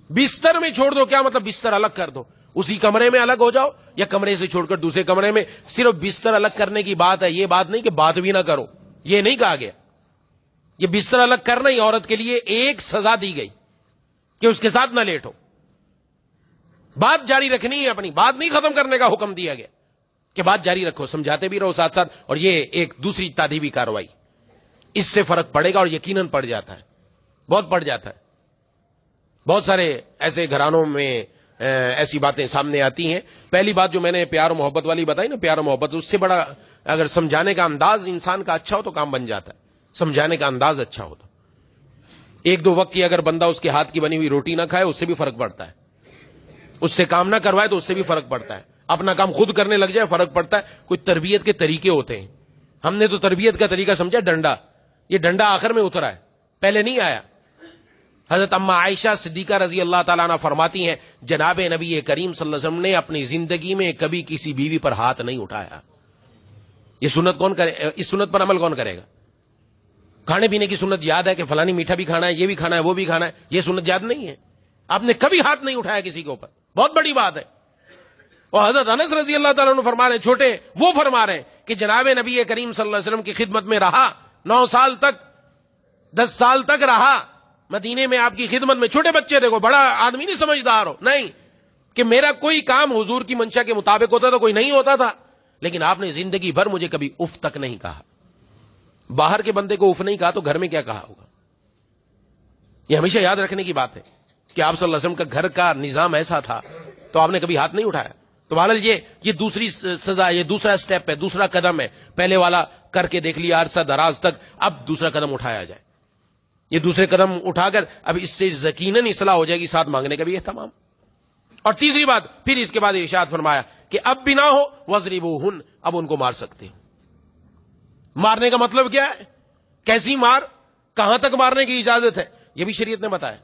S1: بستر میں چھوڑ دو، کیا مطلب؟ بستر الگ کر دو. اسی کمرے میں الگ ہو جاؤ یا کمرے سے چھوڑ کر دوسرے کمرے میں. صرف بستر الگ کرنے کی بات ہے، یہ بات نہیں کہ بات بھی نہ کرو، یہ نہیں کہا گیا. یہ بستر الگ کرنا ہی عورت کے لیے ایک سزا دی گئی کہ اس کے ساتھ نہ لیٹو. بات جاری رکھنی ہے، اپنی بات نہیں ختم کرنے کا حکم دیا گیا کہ بات جاری رکھو، سمجھاتے بھی رہو ساتھ ساتھ. اور یہ ایک دوسری تادیبی کارروائی، اس سے فرق پڑے گا اور یقیناً پڑ جاتا ہے، بہت پڑ جاتا ہے. بہت سارے ایسے گھرانوں میں ایسی باتیں سامنے آتی ہیں. پہلی بات جو میں نے پیار و محبت والی بتائی نا، پیار و محبت، اس سے بڑا اگر سمجھانے کا انداز انسان کا اچھا ہو تو کام بن جاتا ہے. سمجھانے کا انداز اچھا ہو تو 1-2 وقت کی اگر بندہ اس کے ہاتھ کی بنی ہوئی روٹی نہ کھائے، اس سے بھی فرق پڑتا ہے. اس سے کام نہ کروائے تو اس سے بھی فرق پڑتا ہے. اپنا کام خود کرنے لگ جائے فرق پڑتا ہے. کوئی تربیت کے طریقے ہوتے ہیں. ہم نے تو تربیت کا طریقہ سمجھا ڈنڈا. یہ ڈنڈا آخر میں اترا ہے، پہلے نہیں آیا. حضرت اما عائشہ صدیقہ رضی اللہ تعالیٰ عنہ فرماتی ہیں جناب نبی کریم صلی اللہ علیہ وسلم نے اپنی زندگی میں کبھی کسی بیوی پر ہاتھ نہیں اٹھایا. یہ سنت کون کرے؟ اس سنت پر عمل کون کرے گا؟ کھانے پینے کی سنت یاد ہے کہ فلانی میٹھا بھی کھانا ہے، یہ بھی کھانا ہے، وہ بھی کھانا ہے. یہ سنت یاد نہیں ہے. آپ نے کبھی ہاتھ نہیں اٹھایا کسی کے اوپر، بہت بڑی بات ہے. اور حضرت انس رضی اللہ تعالیٰ عنہ فرما رہے ہیں، چھوٹے وہ فرما رہے ہیں کہ جناب نبی کریم صلی اللہ علیہ وسلم کی خدمت میں رہا 9 سال تک، 10 سال تک رہا مدینے میں آپ کی خدمت میں. چھوٹے بچے دیکھو، بڑا آدمی نہیں سمجھدار ہو، نہیں کہ میرا کوئی کام حضور کی منشا کے مطابق ہوتا تھا، کوئی نہیں ہوتا تھا. لیکن آپ نے زندگی بھر مجھے کبھی اف تک نہیں کہا. باہر کے بندے کو اف نہیں کہا تو گھر میں کیا کہا ہوگا؟ یہ ہمیشہ یاد رکھنے کی بات ہے کہ آپ صلی اللہ علیہ وسلم کا گھر کا نظام ایسا تھا تو آپ نے کبھی ہاتھ نہیں اٹھایا. تو بہرحال یہ دوسری سزا، یہ دوسرا سٹیپ ہے، دوسرا قدم ہے. پہلے والا کر کے دیکھ لیا عرصہ دراز تک، اب دوسرا قدم اٹھایا جائے. یہ دوسرے قدم اٹھا کر اب اس سے یقیناً اصلاح ہو جائے گی، ساتھ مانگنے کا بھی اہتمام. اور تیسری بات، پھر اس کے بعد ارشاد فرمایا کہ اب بھی نہ ہو وَضْرِبُوهُنَّ، اب ان کو مار سکتے ہو. مارنے کا مطلب کیا ہے؟ کیسی مار، کہاں تک مارنے کی اجازت ہے، یہ بھی شریعت نے بتایا.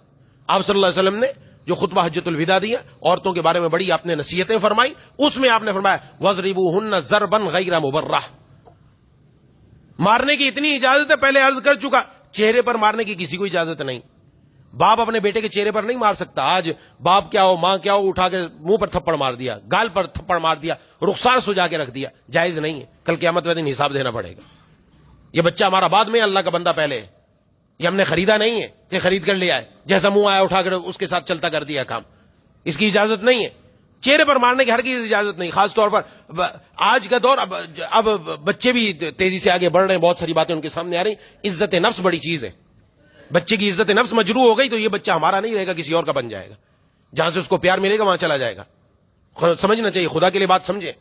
S1: آپ صلی اللہ علیہ وسلم نے جو خطبہ حجۃ الوداع دیا، عورتوں کے بارے میں بڑی آپ نے نصیحتیں فرمائی، اس میں آپ نے فرمایا وَضْرِبُوهُنَّ ضَرْبًا غَيْرَ مُبَرَّحٍ. مارنے کی اتنی اجازت ہے، پہلے عرض کر چکا، چہرے پر مارنے کی کسی کو اجازت نہیں. باپ اپنے بیٹے کے چہرے پر نہیں مار سکتا. آج باپ کیا ہو، ماں کیا ہو، اٹھا کے منہ پر تھپڑ مار دیا، گال پر تھپڑ مار دیا، رخسار سجا کے رکھ دیا، جائز نہیں ہے. کل قیامت والے دن حساب دینا پڑے گا. یہ بچہ ہمارا بعد میں، اللہ کا بندہ پہلے ہے. یہ ہم نے خریدا نہیں ہے کہ خرید کر لیا ہے، جیسا منہ آیا اٹھا کر اس کے ساتھ چلتا کر دیا کام. اس کی اجازت نہیں ہے. چہرے پر مارنے کی ہر کی اجازت نہیں. خاص طور پر آج کا دور، اب بچے بھی تیزی سے آگے بڑھ رہے ہیں، بہت ساری باتیں ان کے سامنے آ رہی. عزت نفس بڑی چیز ہے. بچے کی عزت نفس مجروح ہو گئی تو یہ بچہ ہمارا نہیں رہے گا، کسی اور کا بن جائے گا. جہاں سے اس کو پیار ملے گا وہاں چلا جائے گا. سمجھنا چاہیے، خدا کے لیے بات سمجھے.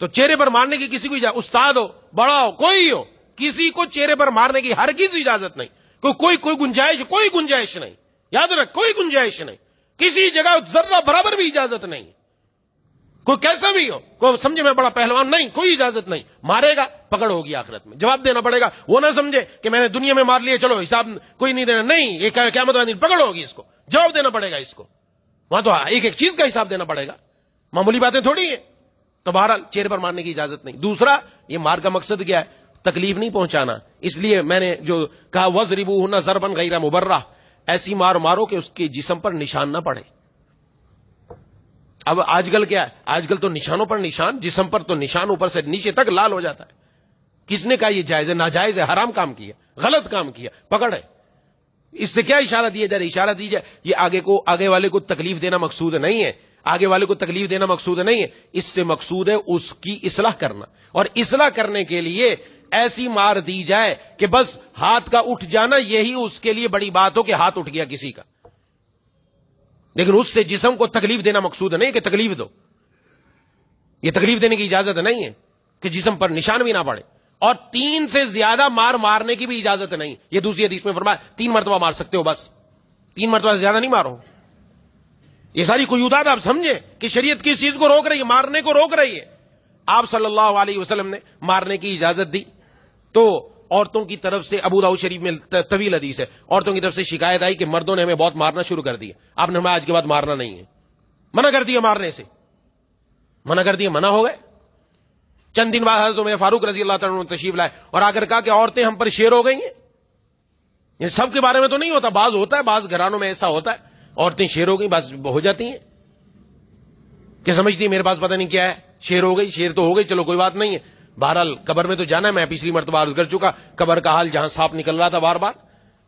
S1: تو چہرے پر مارنے کی کسی کو اجازت، استاد ہو، بڑا ہو، کوئی ہو، کسی کو چہرے پر مارنے کی ہرگز اجازت نہیں. کوئی گنجائش نہیں. یاد رکھ، کوئی گنجائش نہیں. کسی جگہ ذرہ برابر بھی اجازت نہیں. کوئی کیسا بھی ہو، کوئی سمجھے میں بڑا پہلوان، نہیں، کوئی اجازت نہیں. مارے گا پکڑ ہوگی، آخرت میں جواب دینا پڑے گا. وہ نہ سمجھے کہ میں نے دنیا میں مار لیا، چلو حساب کوئی نہیں دینا. نہیں، یہ قیامت والے دن پکڑ ہوگی، اس کو جواب دینا پڑے گا. اس کو وہاں تو ایک ایک چیز کا حساب دینا پڑے گا. معمولی باتیں تھوڑی ہیں. تو بہرحال چہرے پر مارنے کی اجازت نہیں. دوسرا، یہ مار کا مقصد کیا ہے؟ تکلیف نہیں پہنچانا. اس لیے میں نے جو کہا وَضْرِبُوهُنَّ ضَرْبًا غَيْرَ مُبَرَّحٍ، ایسی مار مارو کہ اس کے جسم پر نشان نہ پڑے. اب آج کل کیا ہے؟ آج کل تو نشانوں پر نشان، جسم پر تو نشان اوپر سے نیچے تک لال ہو جاتا ہے. کس نے کہا یہ جائز ہے؟ ناجائز ہے، حرام کام کیا، غلط کام کیا، پکڑ ہے. اس سے کیا اشارہ دیا جائے؟ اشارہ دی جائے یہ آگے والے کو تکلیف دینا مقصود نہیں ہے. آگے والے کو تکلیف دینا مقصود نہیں ہے. اس سے مقصود ہے اس کی اصلاح کرنا. اور اصلاح کرنے کے لیے ایسی مار دی جائے کہ بس ہاتھ کا اٹھ جانا یہی اس کے لیے بڑی بات ہو کہ ہاتھ اٹھ گیا کسی کا. لیکن اس سے جسم کو تکلیف دینا مقصود نہیں کہ تکلیف دو. یہ تکلیف دینے کی اجازت نہیں ہے کہ جسم پر نشان بھی نہ پڑے. اور 3 سے زیادہ مارنے کی بھی اجازت نہیں. یہ دوسری حدیث میں فرمایا 3 مرتبہ مار سکتے ہو، بس 3 مرتبہ سے زیادہ نہیں مارو. یہ ساری قیودات آپ سمجھیں کہ شریعت کس چیز کو روک رہی ہے، مارنے کو روک رہی ہے. آپ صلی اللہ علیہ وسلم نے مارنے کی اجازت دی تو عورتوں کی طرف سے، ابو داؤد شریف میں طویل حدیث ہے، عورتوں کی طرف سے شکایت آئی کہ مردوں نے ہمیں بہت مارنا شروع کر دیا. آپ نے ہمیں آج کے بعد مارنا نہیں ہے، منع کر دیا. مارنے سے منع کر دیا، منع ہو گئے. چند دن بعد حضرت عمر فاروق رضی اللہ تعالیٰ عنہ تشریف لائے اور آ کر کہا کہ عورتیں ہم پر شیر ہو گئی ہیں. یہ سب کے بارے میں تو نہیں ہوتا، بعض ہوتا ہے، بعض گھرانوں میں ایسا ہوتا ہے، عورتیں شیر ہو گئی، بس ہو جاتی ہیں کہ سمجھتی ہیں میرے پاس پتہ نہیں کیا ہے، شیر ہو گئی، شیر تو ہو گئی، چلو کوئی بات نہیں ہے. بہرحال قبر میں تو جانا ہے. میں پچھلی مرتبہ عرض کر چکا قبر کا حال، جہاں سانپ نکل رہا تھا بار بار،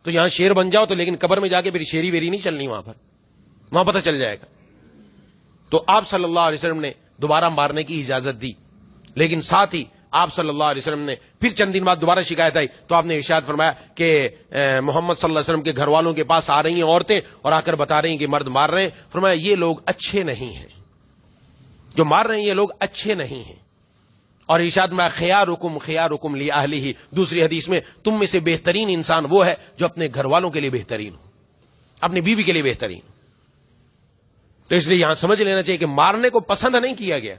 S1: تو یہاں شیر بن جاؤ تو، لیکن قبر میں جا کے پھر شیری ویری نہیں چلنی وہاں پتہ چل جائے گا. تو آپ صلی اللہ علیہ وسلم نے دوبارہ مارنے کی اجازت دی، لیکن ساتھ ہی آپ صلی اللہ علیہ وسلم نے پھر چند دن بعد دوبارہ شکایت آئی تو آپ نے ارشاد فرمایا کہ محمد صلی اللہ علیہ وسلم کے گھر والوں کے پاس آ رہی ہیں عورتیں اور آ کر بتا رہی ہیں کہ مرد مار رہے ہیں. فرمایا یہ لوگ اچھے نہیں ہیں، جو مار رہے ہیں یہ لوگ اچھے نہیں ہیں. اور ارشاد میں خیارکم لأہلہ، دوسری حدیث میں تم میں سے بہترین انسان وہ ہے جو اپنے گھر والوں کے لیے بہترین ہو، اپنی بیوی کے لیے بہترین. تو اس لیے یہاں سمجھ لینا چاہیے کہ مارنے کو پسند نہیں کیا گیا.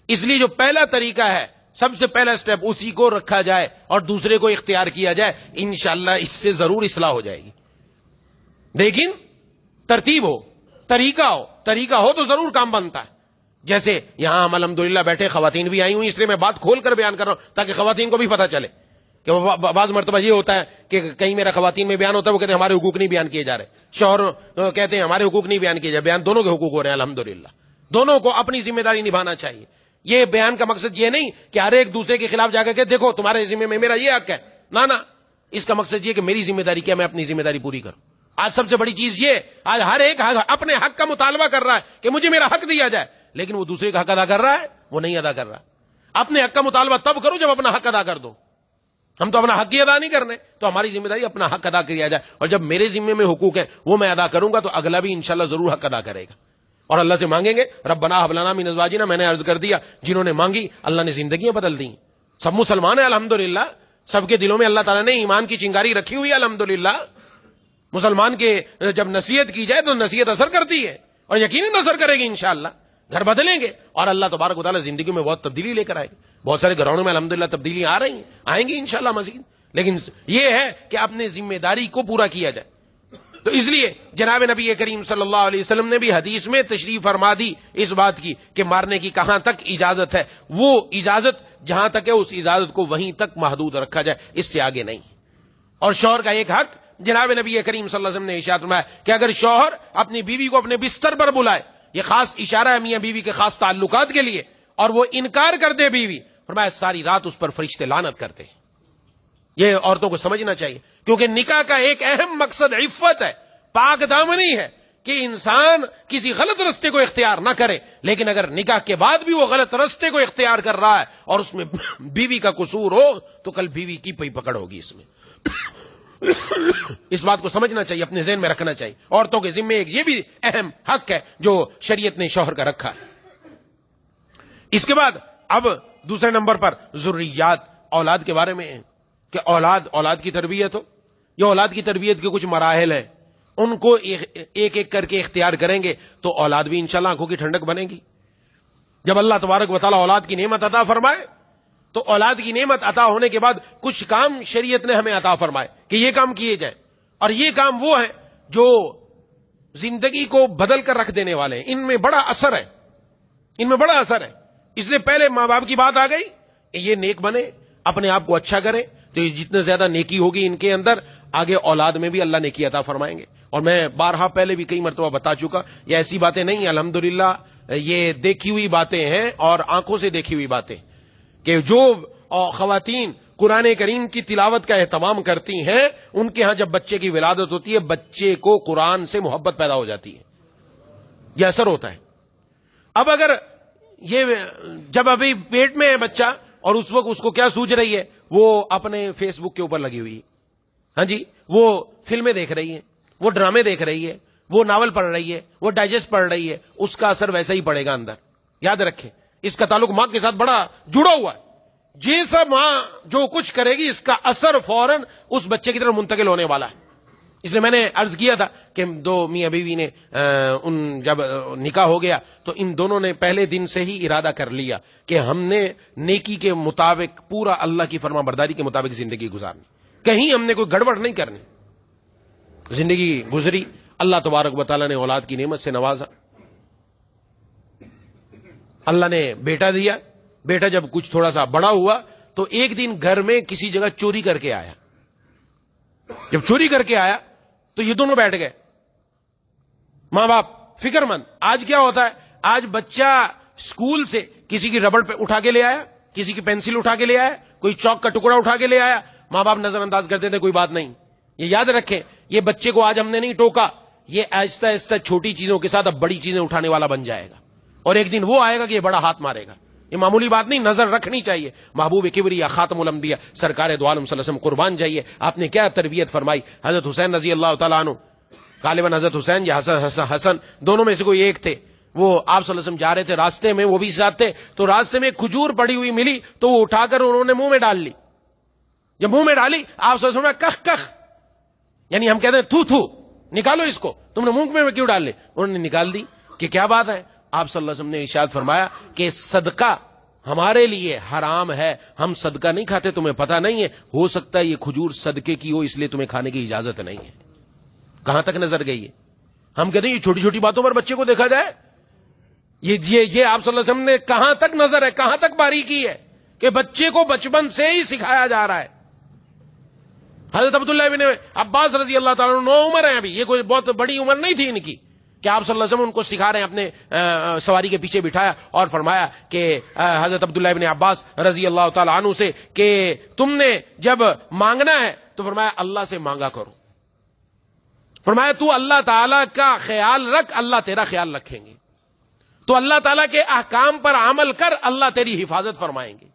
S1: اس لیے جو پہلا طریقہ ہے، سب سے پہلا سٹیپ اسی کو رکھا جائے اور دوسرے کو اختیار کیا جائے. انشاءاللہ اس سے ضرور اصلاح ہو جائے گی. لیکن ترتیب ہو، طریقہ ہو تو ضرور کام بنتا ہے. جیسے یہاں ہم الحمدللہ بیٹھے، خواتین بھی آئی ہوئی، اس لیے میں بات کھول کر بیان کر رہا ہوں تاکہ خواتین کو بھی پتہ چلے کہ بعض مرتبہ یہ ہوتا ہے کہ کہیں میرا خواتین میں بیان ہوتا ہے، وہ کہتے ہیں ہمارے حقوق نہیں بیان کیے جا رہے، شوہر کہتے ہیں ہمارے حقوق نہیں بیان کیے جا رہے. بیان دونوں کے حقوق ہو رہے ہیں الحمدللہ. دونوں کو اپنی ذمہ داری نبھانا چاہیے. یہ بیان کا مقصد یہ نہیں کہ ہر ایک دوسرے کے خلاف جا کر کے دیکھو تمہارے ذمہ میں میرا یہ حق ہے، نہ. اس کا مقصد یہ کہ میری ذمہ داری کیا، میں اپنی ذمہ داری پوری کروں. آج سب سے بڑی چیز یہ، آج ہر ایک اپنے حق کا مطالبہ کر رہا ہے کہ مجھے میرا حق دیا جائے، لیکن وہ دوسرے کا حق ادا کر رہا ہے، وہ نہیں ادا کر رہا. اپنے حق کا مطالبہ تب کرو جب اپنا حق ادا کر دو. ہم تو اپنا حق ہی ادا نہیں کرنے, تو ہماری ذمہ داری اپنا حق ادا کیا جائے, اور جب میرے ذمے میں حقوق ہیں وہ میں ادا کروں گا تو اگلا بھی انشاءاللہ ضرور حق ادا کرے گا. اور اللہ سے مانگیں گے ربنا هب لنا من ازواجنا, میں نے عرض کر دیا جنہوں نے مانگی اللہ نے زندگیاں بدل دی. سب مسلمان ہیں الحمدللہ, سب کے دلوں میں اللہ تعالیٰ نے ایمان کی چنگاری رکھی ہوئی ہے الحمدللہ. مسلمان کے جب نصیحت کی جائے تو نصیحت اثر کرتی ہے, اور یقیناً اثر کرے گی انشاءاللہ. گھر بدلیں گے اور اللہ تبارک و تعالیٰ زندگی میں بہت تبدیلی لے کر آئے گی. بہت سارے گھروں میں الحمدللہ تبدیلی آ رہی ہیں, آئیں گی انشاءاللہ مزید, لیکن یہ ہے کہ اپنے ذمہ داری کو پورا کیا جائے. تو اس لیے جناب نبی کریم صلی اللہ علیہ وسلم نے بھی حدیث میں تشریف فرما دی اس بات کی کہ مارنے کی کہاں تک اجازت ہے, وہ اجازت جہاں تک ہے اس اجازت کو وہیں تک محدود رکھا جائے, اس سے آگے نہیں. اور شوہر کا ایک حق جناب نبی کریم صلی اللہ علیہ وسلم نے ارشاد فرمایا کہ اگر شوہر اپنی بیوی کو اپنے بستر پر بلائے, یہ خاص اشارہ ہے میاں بیوی کے خاص تعلقات کے لیے, اور وہ انکار کر دے بیوی, فرمایا ساری رات اس پر فرشتے لعنت کرتے. یہ عورتوں کو سمجھنا چاہیے, کیونکہ نکاح کا ایک اہم مقصد عفت ہے, پاک دامنی ہے, کہ انسان کسی غلط رستے کو اختیار نہ کرے. لیکن اگر نکاح کے بعد بھی وہ غلط رستے کو اختیار کر رہا ہے اور اس میں بیوی کا قصور ہو تو کل بیوی کی پئی پکڑ ہوگی. اس میں اس بات کو سمجھنا چاہیے, اپنے ذہن میں رکھنا چاہیے. عورتوں کے ذمہ ایک یہ بھی اہم حق ہے جو شریعت نے شوہر کا رکھا ہے. اس کے بعد اب دوسرے نمبر پر ذریات, اولاد کے بارے میں ہے کہ اولاد کی تربیت ہو. یہ اولاد کی تربیت کے کچھ مراحل ہیں, ان کو ایک ایک کر کے اختیار کریں گے تو اولاد بھی انشاءاللہ آنکھوں کی ٹھنڈک بنے گی. جب اللہ تبارک و تعالیٰ اولاد کی نعمت عطا فرمائے تو اولاد کی نعمت عطا ہونے کے بعد کچھ کام شریعت نے ہمیں عطا فرمائے کہ یہ کام کیے جائیں, اور یہ کام وہ ہیں جو زندگی کو بدل کر رکھ دینے والے ہیں. ان میں بڑا اثر ہے. اس لیے پہلے ماں باپ کی بات آ گئی کہ یہ نیک بنے, اپنے آپ کو اچھا کریں, تو یہ جتنے زیادہ نیکی ہوگی ان کے اندر, آگے اولاد میں بھی اللہ نیکی عطا فرمائیں گے. اور میں بارہا پہلے بھی کئی مرتبہ بتا چکا, یہ ایسی باتیں نہیں, الحمدللہ یہ دیکھی ہوئی باتیں ہیں اور آنکھوں سے دیکھی ہوئی باتیں, کہ جو خواتین قرآن کریم کی تلاوت کا اہتمام کرتی ہیں ان کے ہاں جب بچے کی ولادت ہوتی ہے بچے کو قرآن سے محبت پیدا ہو جاتی ہے, یہ اثر ہوتا ہے. اب اگر یہ جب ابھی پیٹ میں ہے بچہ اور اس وقت اس کو کیا سوچ رہی ہے, وہ اپنے فیس بک کے اوپر لگی ہوئی ہے, ہاں جی, وہ فلمیں دیکھ رہی ہے, وہ ڈرامے دیکھ رہی ہے, وہ ناول پڑھ رہی ہے, وہ ڈائجسٹ پڑھ رہی ہے, اس کا اثر ویسا ہی پڑے گا اندر. یاد رکھیں اس کا تعلق ماں کے ساتھ بڑا جڑا ہوا ہے. جیسا ماں جو کچھ کرے گی اس کا اثر فوراً اس بچے کی طرف منتقل ہونے والا ہے. اس لیے میں نے عرض کیا تھا کہ دو میاں بیوی نے جب نکاح ہو گیا تو ان دونوں نے پہلے دن سے ہی ارادہ کر لیا کہ ہم نے نیکی کے مطابق پورا اللہ کی فرما برداری کے مطابق زندگی گزارنی, کہیں ہم نے کوئی گڑبڑ نہیں کرنی. زندگی گزری, اللہ تبارک و تعالیٰ نے اولاد کی نعمت سے نوازا, اللہ نے بیٹا دیا. بیٹا جب کچھ تھوڑا سا بڑا ہوا تو ایک دن گھر میں کسی جگہ چوری کر کے آیا. جب چوری کر کے آیا تو یہ دونوں بیٹھ گئے, ماں باپ فکر مند. آج کیا ہوتا ہے, آج بچہ اسکول سے کسی کی ربڑ پہ اٹھا کے لے آیا, کسی کی پینسل اٹھا کے لے آیا, کوئی چاک کا ٹکڑا اٹھا کے لے آیا, ماں باپ نظر انداز کرتے تھے, کوئی بات نہیں. یہ یاد رکھیں, یہ بچے کو آج ہم نے نہیں ٹوکا, یہ آہستہ آہستہ چھوٹی چیزوں کے ساتھ اب بڑی چیزیں اٹھانے والا بن جائے گا, اور ایک دن وہ آئے گا کہ یہ بڑا ہاتھ مارے گا. یہ معمولی بات نہیں, نظر رکھنی چاہیے. محبوب کبریا خاتم الانبیاء سرکار دو عالم صلی اللہ علیہ وسلم قربان جائیے, آپ نے کیا تربیت فرمائی. حضرت حسین رضی اللہ تعالیٰ عنہ, غالباً حضرت حسین یا حسن دونوں میں سے کوئی ایک تھے, وہ آپ صلی اللہ علیہ وسلم جا رہے تھے, راستے میں وہ بھی ساتھ تھے, تو راستے میں کھجور پڑی ہوئی ملی تو وہ اٹھا کر انہوں نے منہ میں ڈال لی. جب منہ میں ڈالی آپ صلی اللہ علیہ وسلم کخ کخ, یعنی ہم کہتے ہیں تھو تھو, نکالو اس کو, تم نے منہ میں کیوں ڈال لی. انہوں نے نکال دی کہ کیا بات ہے. آپ صلی اللہ علیہ وسلم نے ارشاد فرمایا کہ صدقہ ہمارے لیے حرام ہے, ہم صدقہ نہیں کھاتے, تمہیں پتہ نہیں ہے, ہو سکتا ہے یہ کھجور صدقے کی ہو اس لیے تمہیں کھانے کی اجازت نہیں ہے. کہاں تک نظر گئی ہے. ہم کہتے ہیں یہ چھوٹی چھوٹی باتوں پر بچے کو دیکھا جائے, یہ آپ صلی اللہ علیہ وسلم نے کہاں تک نظر ہے, کہاں تک باریکی ہے کہ بچے کو بچپن سے ہی سکھایا جا رہا ہے. حضرت عبداللہ بن عباس رضی اللہ تعالیٰ عنہ 9 عمر ہیں, ابھی یہ کوئی بہت بڑی عمر نہیں تھی ان کی, کہ آپ صلی اللہ علیہ وسلم ان کو سکھا رہے ہیں, اپنے سواری کے پیچھے بٹھایا اور فرمایا کہ حضرت عبداللہ بن عباس رضی اللہ تعالیٰ عنہ سے کہ تم نے جب مانگنا ہے تو فرمایا اللہ سے مانگا کرو. فرمایا تو اللہ تعالیٰ کا خیال رکھ, اللہ تیرا خیال رکھیں گے. تو اللہ تعالیٰ کے احکام پر عمل کر، اللہ تیری حفاظت فرمائیں گے.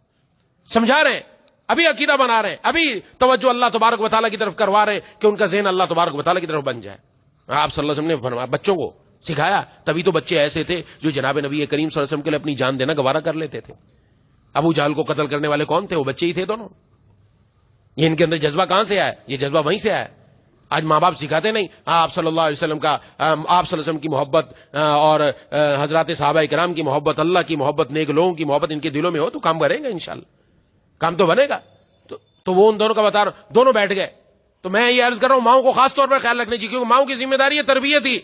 S1: سمجھا رہے ہیں، ابھی عقیدہ بنا رہے ہیں، ابھی توجہ اللہ تبارک و تعالیٰ کی طرف کروا رہے ہیں کہ ان کا ذہن اللہ تبارک و تعالیٰ کی طرف بن جائے. آپ صلی اللہ علیہ وسلم نے فرمایا، بچوں کو سکھایا، تبھی تو بچے ایسے تھے جو جناب نبی کریم صلی اللہ علیہ وسلم کے لیے اپنی جان دینا گوارا کر لیتے تھے. ابو جہل کو قتل کرنے والے کون تھے؟ وہ بچے ہی تھے دونوں. یہ ان کے اندر جذبہ کہاں سے آیا؟ یہ جذبہ وہیں سے آیا. آج ماں باپ سکھاتے نہیں. آپ صلی اللہ علیہ وسلم کا، آپ صلی اللہ علیہ وسلم کی محبت اور حضرات صحابہ کرام کی محبت، اللہ کی محبت، نیک لوگوں کی محبت ان کے دلوں میں ہو تو کام کریں گے انشاءاللہ، کام تو بنے گا. تو وہ ان دونوں کا بتا رہا ہوں، دونوں بیٹھ گئے. تو میں یہ عرض کر رہا ہوں، ماؤں کو خاص طور پر خیال رکھنا چاہیے، کیونکہ ماؤں کی ذمہ داری ہے تربیت ہی.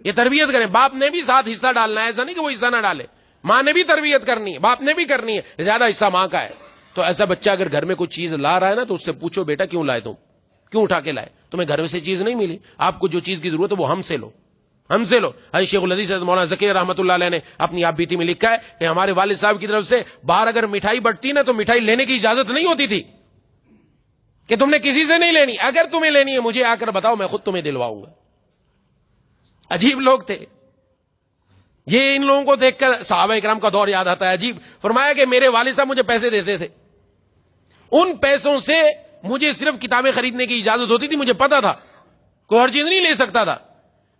S1: یہ تربیت کریں، باپ نے بھی ساتھ حصہ ڈالنا ہے، ایسا نہیں کہ وہ حصہ نہ ڈالے. ماں نے بھی تربیت کرنی ہے، باپ نے بھی کرنی ہے، زیادہ حصہ ماں کا ہے. تو ایسا بچہ اگر گھر میں کوئی چیز لا رہا ہے نا، تو اس سے پوچھو، بیٹا کیوں لائے تم؟ کیوں اٹھا کے لائے؟ تمہیں گھر سے چیز نہیں ملی، آپ کو جو چیز کی ضرورت ہے وہ ہم سے لو، ہم سے لو. حضرت شیخ الحدیث مولانا ذکی رحمۃ اللہ علیہ نے اپنی آپ بیتی میں لکھا ہے کہ ہمارے والد صاحب کی طرف سے باہر اگر مٹھائی بٹتی نا، تو مٹھائی لینے کی اجازت نہیں ہوتی تھی کہ تم نے کسی سے نہیں لینی، اگر تمہیں لینی ہے مجھے آ کر بتاؤ، میں خود تمہیں دلواؤں گا. عجیب لوگ تھے یہ. ان لوگوں کو دیکھ کر صحابہ کرام کا دور یاد آتا ہے. عجیب. فرمایا کہ میرے والد صاحب مجھے پیسے دیتے تھے، ان پیسوں سے مجھے صرف کتابیں خریدنے کی اجازت ہوتی تھی. مجھے پتا تھا کوئی ہر چیز نہیں لے سکتا تھا،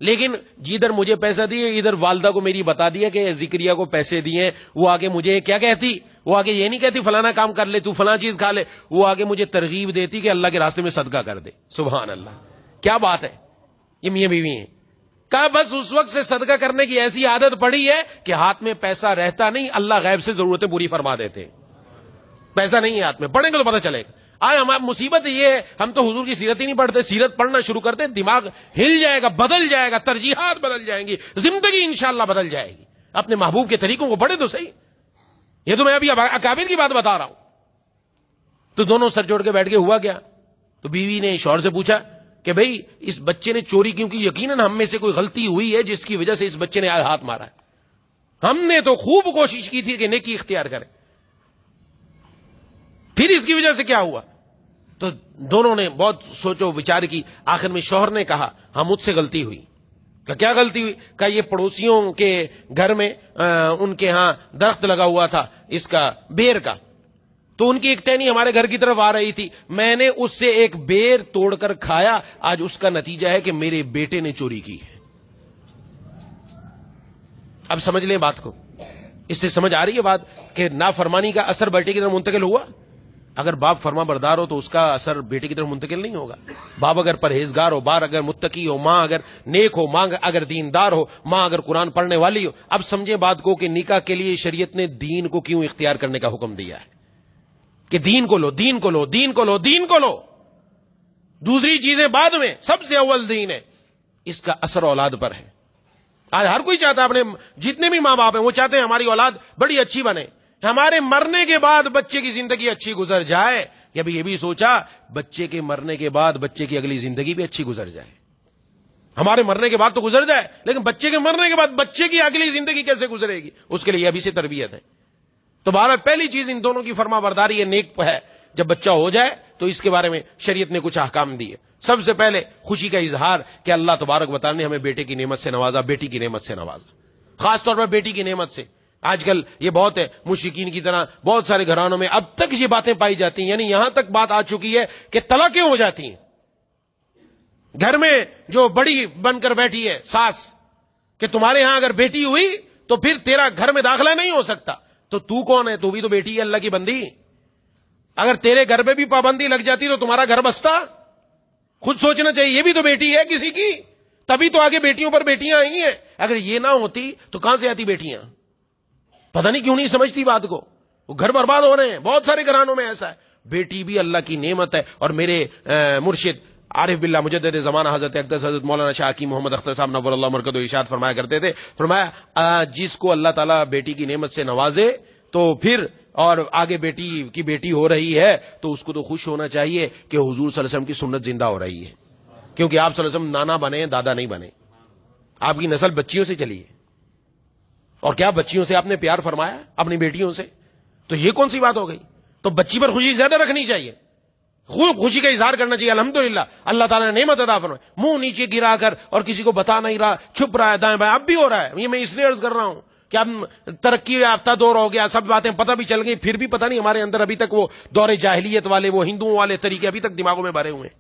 S1: لیکن جدھر مجھے پیسہ دیے ادھر والدہ کو میری بتا دیا کہ ذکریہ کو پیسے دیے. وہ آگے مجھے کیا کہتی؟ وہ آگے یہ نہیں کہتی فلانا کام کر لے، تو فلاں چیز کھا لے. وہ آگے مجھے ترغیب دیتی کہ اللہ کے راستے میں صدقہ کر دے. سبحان اللہ، کیا بات ہے. یہ میاں بیوی ہیں. کہا بس اس وقت سے صدقہ کرنے کی ایسی عادت پڑی ہے کہ ہاتھ میں پیسہ رہتا نہیں، اللہ غیب سے ضرورتیں پوری فرما دیتے. پیسہ نہیں ہے ہاتھ میں، پڑھیں گے تو پتہ چلے گا. آج ہماری مصیبت یہ ہے، ہم تو حضور کی سیرت ہی نہیں پڑھتے. سیرت پڑھنا شروع کرتے دماغ ہل جائے گا، بدل جائے گا، ترجیحات بدل جائیں گی، زندگی انشاءاللہ بدل جائے گی. اپنے محبوب کے طریقوں کو پڑھے تو صحیح. یہ تو میں ابھی اکابر کی بات بتا رہا ہوں. تو دونوں سر جوڑ کے بیٹھ کے ہوا کیا؟ تو بیوی نے شوہر سے پوچھا کہ بھئی اس بچے نے چوری کیوں کی؟ یقیناً ہم میں سے کوئی غلطی ہوئی ہے جس کی وجہ سے اس بچے نے ہاتھ مارا ہے. ہم نے تو خوب کوشش کی تھی کہ نیکی اختیار کرے، پھر اس کی وجہ سے کیا ہوا؟ تو دونوں نے بہت سوچو بچار کی. آخر میں شوہر نے کہا ہاں مجھ سے غلطی ہوئی. کہ کیا غلطی ہوئی؟ کہ یہ پڑوسیوں کے گھر میں ان کے ہاں درخت لگا ہوا تھا اس کا بیر کا، تو ان کی ایک ٹہنی ہمارے گھر کی طرف آ رہی تھی، میں نے اس سے ایک بیر توڑ کر کھایا. آج اس کا نتیجہ ہے کہ میرے بیٹے نے چوری کی ہے. اب سمجھ لیں بات کو. اس سے سمجھ آ رہی ہے بات کہ نافرمانی کا اثر بیٹے کی طرف منتقل ہوا. اگر باپ فرما بردار ہو تو اس کا اثر بیٹے کی طرف منتقل نہیں ہوگا. باپ اگر پرہیزگار ہو، باپ اگر متقی ہو، ماں اگر نیک ہو، ماں اگر دیندار ہو، ماں اگر قرآن پڑھنے والی ہو. اب سمجھیں بات کو کہ نکاح کے لیے شریعت نے دین کو کیوں اختیار کرنے کا حکم دیا ہے کہ دین کو لو، دین کو لو، دین کو لو، دین کو لو. دوسری چیزیں بعد میں، سب سے اول دین ہے. اس کا اثر اولاد پر ہے. آج ہر کوئی چاہتا ہے، اپنے جتنے بھی ماں باپ ہیں وہ چاہتے ہیں ہماری اولاد بڑی اچھی بنے، ہمارے مرنے کے بعد بچے کی زندگی اچھی گزر جائے. یا بھی یہ بھی سوچا بچے کے مرنے کے بعد بچے کی اگلی زندگی بھی اچھی گزر جائے. ہمارے مرنے کے بعد تو گزر جائے، لیکن بچے کے مرنے کے بعد بچے کی اگلی زندگی کیسے گزرے گی، اس کے لیے ابھی سے تربیت ہے. تو بہرحال پہلی چیز ان دونوں کی فرما برداری ہے، نیک ہے. جب بچہ ہو جائے تو اس کے بارے میں شریعت نے کچھ احکام دیے. سب سے پہلے خوشی کا اظہار کہ اللہ تبارک و تعالی نے ہمیں بیٹے کی نعمت سے نوازا، بیٹی کی نعمت سے نوازا، خاص طور پر بیٹی کی نعمت سے. آج کل یہ بہت ہے، مشرکین کی طرح بہت سارے گھرانوں میں اب تک یہ باتیں پائی جاتی ہیں. یعنی یہاں تک بات آ چکی ہے کہ طلاقیں ہو جاتی ہیں. گھر میں جو بڑی بن کر بیٹھی ہے ساس، کہ تمہارے ہاں اگر بیٹی ہوئی تو پھر تیرا گھر میں داخلہ نہیں ہو سکتا. تو کون ہے؟ تو بھی تو بیٹی ہے، اللہ کی بندی. اگر تیرے گھر پہ بھی پابندی لگ جاتی تو تمہارا گھر بستا. خود سوچنا چاہیے، یہ بھی تو بیٹی ہے کسی کی، تبھی تو آگے بیٹیوں پر بیٹیاں آئی ہیں. اگر یہ نہ ہوتی تو کہاں سے آتی بیٹیاں؟ پتہ نہیں کیوں نہیں سمجھتی بات کو. وہ گھر برباد ہو رہے ہیں. بہت سارے گھرانوں میں ایسا ہے. بیٹی بھی اللہ کی نعمت ہے. اور میرے مرشد عارف باللہ مجدد زمانہ حضرت اقدس حضرت مولانا شاہ حکیم محمد اختر صاحب نور اللہ مرکز ارشاد فرمایا کرتے تھے، فرمایا جس کو اللہ تعالیٰ بیٹی کی نعمت سے نوازے تو پھر اور آگے بیٹی کی بیٹی ہو رہی ہے تو اس کو تو خوش ہونا چاہیے کہ حضور صلی اللہ علیہ وسلم کی سنت زندہ ہو رہی ہے. کیونکہ آپ صلی اللہ علیہ وسلم نانا بنے، دادا نہیں بنے. آپ کی نسل بچیوں سے چلی ہے. اور کیا بچیوں سے آپ نے پیار فرمایا اپنی بیٹیوں سے؟ تو یہ کون سی بات ہو گئی؟ تو بچی پر خوشی زیادہ رکھنی چاہیے، خوب خوشی کا اظہار کرنا چاہیے. الحمدللہ اللہ تعالیٰ نے نعمت عطا فرمائی. منہ نیچے گرا کر اور کسی کو بتا نہیں رہا، چھپ رہا ہے دائیں بائیں، اب بھی ہو رہا ہے. یہ میں اس لیے عرض کر رہا ہوں کہ ہم ترقی یافتہ دور ہو گیا, سب باتیں پتہ بھی چل گئی, پھر بھی پتہ نہیں ہمارے اندر ابھی تک وہ دور جاہلیت والے, وہ ہندوؤں والے طریقے ابھی تک دماغوں میں بھرے ہوئے ہیں.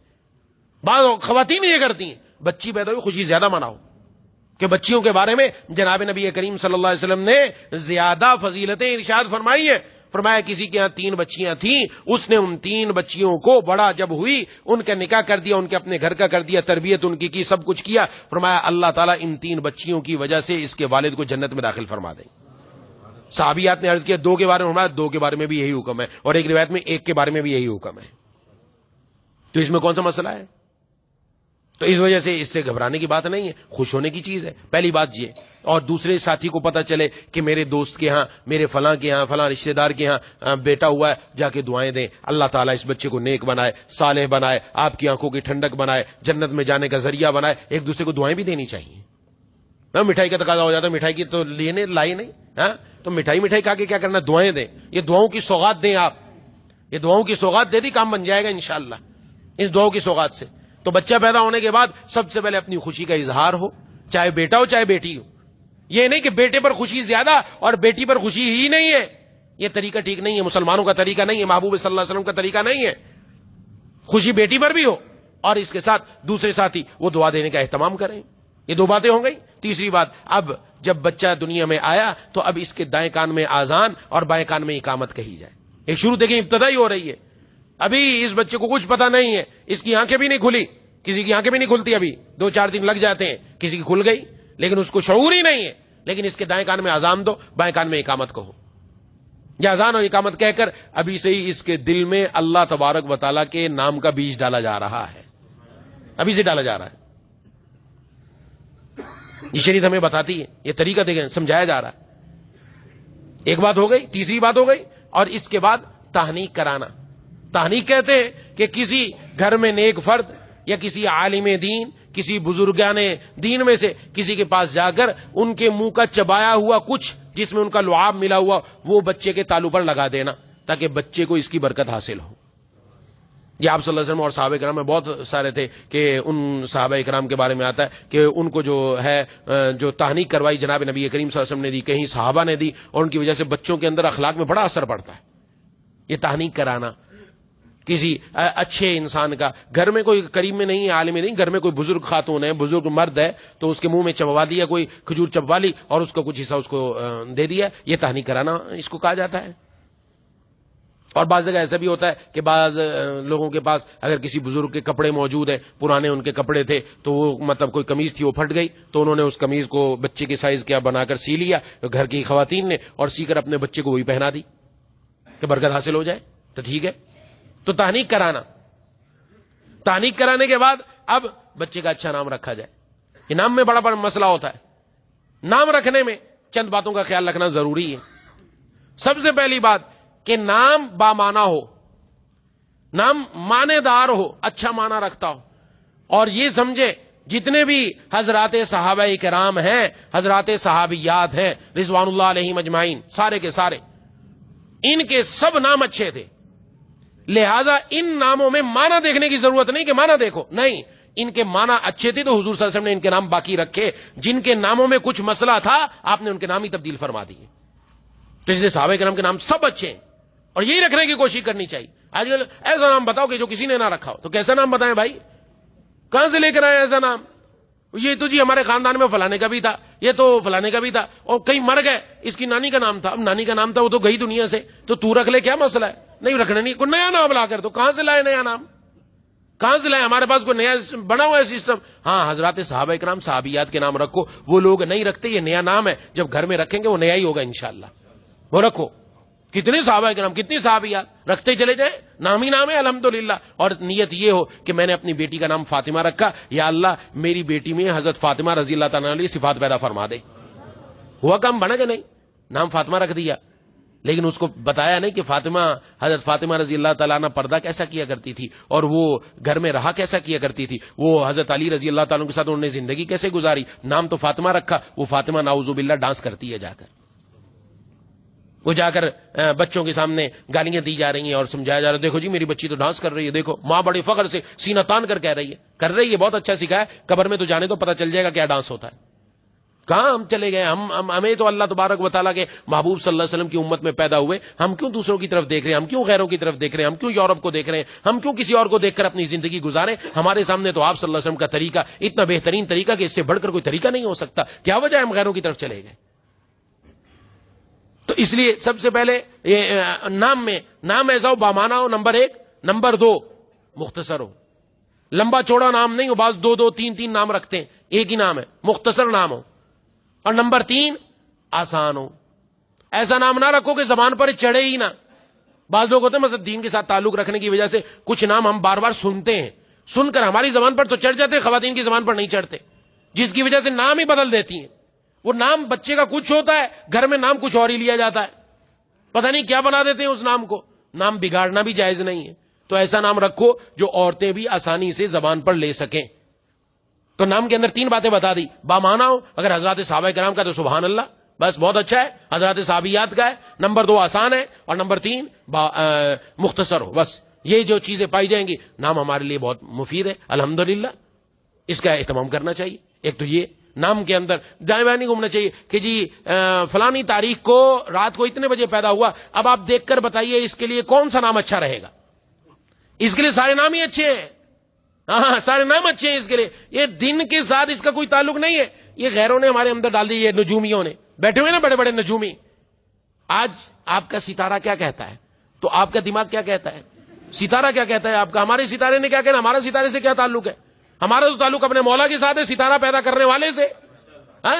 S1: بعض خواتین یہ کرتی ہیں, بچی پیدا ہوئی خوشی زیادہ مناؤ, کہ بچیوں کے بارے میں جناب نبی کریم صلی اللہ علیہ وسلم نے زیادہ فضیلتیں ارشاد فرمائی ہیں. فرمایا کسی کے ہاں 3 بچیاں تھیں, اس نے ان 3 بچیوں کو بڑا جب ہوئی ان کا نکاح کر دیا, ان کے اپنے گھر کا کر دیا, تربیت ان کی سب کچھ کیا. فرمایا اللہ تعالیٰ ان 3 بچیوں کی وجہ سے اس کے والد کو جنت میں داخل فرما دیں. صحابیات نے عرض کیا 2 کے بارے میں, فرمایا 2 کے بارے میں بھی یہی حکم ہے, اور ایک روایت میں 1 کے بارے میں بھی یہی حکم ہے. تو اس میں کون سا مسئلہ ہے؟ تو اس وجہ سے اس سے گھبرانے کی بات نہیں ہے, خوش ہونے کی چیز ہے. پہلی بات یہ, اور دوسرے ساتھی کو پتا چلے کہ میرے دوست کے ہاں, میرے فلاں کے ہاں, فلاں رشتہ دار کے ہاں بیٹا ہوا ہے, جا کے دعائیں دیں, اللہ تعالیٰ اس بچے کو نیک بنائے, صالح بنائے, آپ کی آنکھوں کی ٹھنڈک بنائے, جنت میں جانے کا ذریعہ بنائے. ایک دوسرے کو دعائیں بھی دینی چاہیے. مٹھائی کا تقاضا ہو جاتا ہے, مٹھائی کی تو لینے لائی نہیں, ہاں تو مٹھائی کھا کے کیا کرنا, دعائیں دیں. یہ دعاؤں کی سوغات دیں آپ, یہ دعاؤں کی سوغات دے دی, کام بن جائے گا انشاءاللہ اس دعاؤں کی سوغات سے. تو بچہ پیدا ہونے کے بعد سب سے پہلے اپنی خوشی کا اظہار ہو, چاہے بیٹا ہو چاہے بیٹی ہو. یہ نہیں کہ بیٹے پر خوشی زیادہ اور بیٹی پر خوشی ہی نہیں ہے, یہ طریقہ ٹھیک نہیں ہے, مسلمانوں کا طریقہ نہیں ہے, محبوب صلی اللہ علیہ وسلم کا طریقہ نہیں ہے. خوشی بیٹی پر بھی ہو اور اس کے ساتھ دوسرے ساتھی وہ دعا دینے کا اہتمام کریں. یہ 2 باتیں ہو گئی. تیسری بات, اب جب بچہ دنیا میں آیا تو اب اس کے دائیں کان میں آذان اور بائیں کان میں اقامت کہی جائے. ایک شروع دیکھیں ابتدا ہی ہو رہی ہے. ابھی اس بچے کو کچھ پتا نہیں ہے, اس کی آنکھیں بھی نہیں کھلی, کسی کی آنکھیں بھی نہیں کھلتی, ابھی 2-4 دن لگ جاتے ہیں, کسی کی کھل گئی لیکن اس کو شعور ہی نہیں ہے. لیکن اس کے دائیں کان میں اذان دو, بائیں کان میں اقامت کہو. یا اذان اور اقامت کہہ کر ابھی سے ہی اس کے دل میں اللہ تبارک و تعالیٰ کے نام کا بیج ڈالا جا رہا ہے, ابھی سے ڈالا جا رہا ہے. یہ شریعت ہمیں بتاتی ہے, یہ طریقہ دیکھیں سمجھایا جا رہا ہے. ایک بات ہو گئی. تیسری بات ہو گئی, اور اس کے بعد تہنیک کرانا. تہنیک کہتے ہیں کہ کسی گھر میں نیک فرد یا کسی عالم دین, کسی بزرگان دین میں سے کسی کے پاس جا کر ان کے منہ کا چبایا ہوا کچھ جس میں ان کا لعاب ملا ہوا وہ بچے کے تالو پر لگا دینا, تاکہ بچے کو اس کی برکت حاصل ہو. یہ آپ صلی اللہ علیہ وسلم اور صحابہ کرام میں بہت سارے تھے کہ ان صحابہ کرام کے بارے میں آتا ہے کہ ان کو جو ہے جو تہنیک کروائی جناب نبی کریم صلی اللہ علیہ وسلم نے دی, کہیں صحابہ نے دی, اور ان کی وجہ سے بچوں کے اندر اخلاق میں بڑا اثر پڑتا ہے. یہ تہنیک کرانا کسی اچھے انسان کا, گھر میں کوئی قریب میں نہیں ہے, عالم نہیں, گھر میں کوئی بزرگ خاتون ہے, بزرگ مرد ہے, تو اس کے منہ میں چبوا دیا, کوئی کھجور چبوا لی اور اس کا کچھ حصہ اس کو دے دیا, یہ تہنیک کرانا اس کو کہا جاتا ہے. اور بعض جگہ ایسا بھی ہوتا ہے کہ بعض لوگوں کے پاس اگر کسی بزرگ کے کپڑے موجود ہیں, پرانے ان کے کپڑے تھے, تو وہ مطلب کوئی قمیض تھی وہ پھٹ گئی, تو انہوں نے اس قمیض کو بچے کے سائز کیا بنا کر سی لیا گھر کی خواتین نے, اور سی کر اپنے بچے کو وہی پہنا دی کہ برکت حاصل ہو جائے. تو ٹھیک ہے. تو تہنیک کرانا, تہنیک کرانے کے بعد اب بچے کا اچھا نام رکھا جائے. یہ نام میں بڑا مسئلہ ہوتا ہے. نام رکھنے میں چند باتوں کا خیال رکھنا ضروری ہے. سب سے پہلی بات کہ نام بامعنی ہو, نام معنی دار ہو, اچھا معنی رکھتا ہو, اور یہ سمجھے جتنے بھی حضرات صحابہ کرام ہیں, حضرات صحابیات ہیں رضوان اللہ علیہم اجمعین, سارے کے سارے, ان کے سب نام اچھے تھے. لہذا ان ناموں میں معنی دیکھنے کی ضرورت نہیں کہ معنی دیکھو, نہیں, ان کے معنی اچھے تھے تو حضور صلی اللہ علیہ وسلم نے ان کے نام باقی رکھے. جن کے ناموں میں کچھ مسئلہ تھا آپ نے ان کے نام ہی تبدیل فرما دیے. تو اس لیے صحابہ کرام کے نام سب اچھے ہیں اور یہی رکھنے کی کوشش کرنی چاہیے. آج کل ایسا نام بتاؤ کہ جو کسی نے نہ رکھا ہو, تو کیسا نام بتائیں بھائی, کہاں سے لے کر آئے ایسا نام؟ یہ تو جی ہمارے خاندان میں فلانے کا بھی تھا, یہ تو فلانے کا بھی تھا, اور کہیں مر گئے, اس کی نانی کا نام تھا, اب نانی کا نام تھا وہ تو گئی دنیا سے, تو رکھ لے, کیا مسئلہ ہے؟ نہیں رکھنا نہیں, کوئی نیا نام لا کر. تو کہاں سے لائے نیا نام, کہاں سے لائے؟ ہمارے پاس کوئی نیا بنا ہوا ہے سسٹم. ہاں حضرات صحابہ کرام صحابیات کے نام رکھو, وہ لوگ نہیں رکھتے, یہ نیا نام ہے, جب گھر میں رکھیں گے وہ نیا ہی ہوگا انشاءاللہ. وہ رکھو. کتنے صحابہ کرام, کتنی صحابیات, رکھتے چلے جائیں, نام ہی نام ہے الحمدللہ. اور نیت یہ ہو کہ میں نے اپنی بیٹی کا نام فاطمہ رکھا, یا اللہ میری بیٹی میں حضرت فاطمہ رضی اللہ تعالیٰ عنہ صفات پیدا فرما دے. ہوا کام بنا کہ نہیں؟ نام فاطمہ رکھ دیا, لیکن اس کو بتایا نہیں کہ فاطمہ, حضرت فاطمہ رضی اللہ تعالیٰ عنہ پردہ کیسا کیا کرتی تھی, اور وہ گھر میں رہا کیسا کیا کرتی تھی, وہ حضرت علی رضی اللہ تعالیٰ عنہ کے ساتھ انہوں نے زندگی کیسے گزاری. نام تو فاطمہ رکھا, وہ فاطمہ نعوذ باللہ ڈانس کرتی ہے جا کر, وہ جا کر بچوں کے سامنے گالیاں دی جا رہی ہیں اور سمجھایا جا رہا ہے, دیکھو جی میری بچی تو ڈانس کر رہی ہے, دیکھو ماں بڑے فخر سے سینہ تان کر کہہ رہی ہے, کر رہی ہے, بہت اچھا سکھایا, قبر میں تو جانے تو پتہ چل جائے گا کیا ڈانس ہوتا ہے. کہاں ہم چلے گئے؟ ہمیں تو اللہ تبارک و تعالیٰ کے محبوب صلی اللہ علیہ وسلم کی امت میں پیدا ہوئے، ہم کیوں دوسروں کی طرف دیکھ رہے ہیں؟ ہم کیوں غیروں کی طرف دیکھ رہے ہیں؟ ہم کیوں یورپ کو دیکھ رہے ہیں؟ ہم کیوں کسی اور کو دیکھ کر اپنی زندگی گزاریں؟ ہمارے سامنے تو آپ صلی اللہ علیہ وسلم کا طریقہ اتنا بہترین طریقہ کہ اس سے بڑھ کر کوئی طریقہ نہیں ہو سکتا، کیا وجہ ہے ہم غیروں کی طرف چلے گئے؟ تو اس لیے سب سے پہلے یہ نام ایسا ہو بامانہ ہو، نمبر 1، نمبر 2 مختصر ہو، لمبا چوڑا نام نہیں ہو، بعض 2 3 نام رکھتے ہیں، ایک ہی نام ہے، مختصر نام ہو، اور نمبر 3 آسان ہو۔ ایسا نام نہ رکھو کہ زبان پر چڑھے ہی نہ۔ بعض لوگ ہوتے ہیں مثلا دین کے ساتھ تعلق رکھنے کی وجہ سے کچھ نام ہم بار بار سنتے ہیں، سن کر ہماری زبان پر تو چڑھ جاتے ہیں، خواتین کی زبان پر نہیں چڑھتے، جس کی وجہ سے نام ہی بدل دیتی ہیں۔ وہ نام بچے کا کچھ ہوتا ہے، گھر میں نام کچھ اور ہی لیا جاتا ہے، پتہ نہیں کیا بنا دیتے ہیں اس نام کو۔ نام بگاڑنا بھی جائز نہیں ہے، تو ایسا نام رکھو جو عورتیں بھی آسانی سے زبان پر لے سکیں۔ تو نام کے اندر 3 باتیں بتا دی، بامانہ ہو، اگر حضرات صحابہ کرام کا تو سبحان اللہ، بس بہت اچھا ہے، حضرات صحابیات کا ہے، نمبر 2 آسان ہے، اور نمبر 3 مختصر ہو۔ بس یہ جو چیزیں پائی جائیں گی، نام ہمارے لیے بہت مفید ہے، الحمدللہ اس کا اہتمام کرنا چاہیے۔ ایک تو یہ نام کے اندر جائیں بائیں نہیں گھومنا چاہیے کہ جی فلانی تاریخ کو رات کو اتنے بجے پیدا ہوا، اب آپ دیکھ کر بتائیے اس کے لیے کون سا نام اچھا رہے گا۔ اس کے لیے سارے نام ہی اچھے ہیں، ہاں سارے نام اچھے ہیں اس کے لیے، یہ دن کے ساتھ اس کا کوئی تعلق نہیں ہے، یہ غیروں نے ہمارے اندر ڈال دی، یہ نجومیوں نے بیٹھے ہوئے نا بڑے بڑے نجومی۔ آج آپ کا ستارہ کیا کہتا ہے تو آپ کا دماغ کیا کہتا ہے؟ ستارہ کیا کہتا ہے آپ کا؟ ہمارے ستارے نے کیا کہنا؟ ہمارا ستارے سے کیا تعلق ہے؟ ہمارا تو تعلق اپنے مولا کے ساتھ ہے، ستارہ پیدا کرنے والے سے۔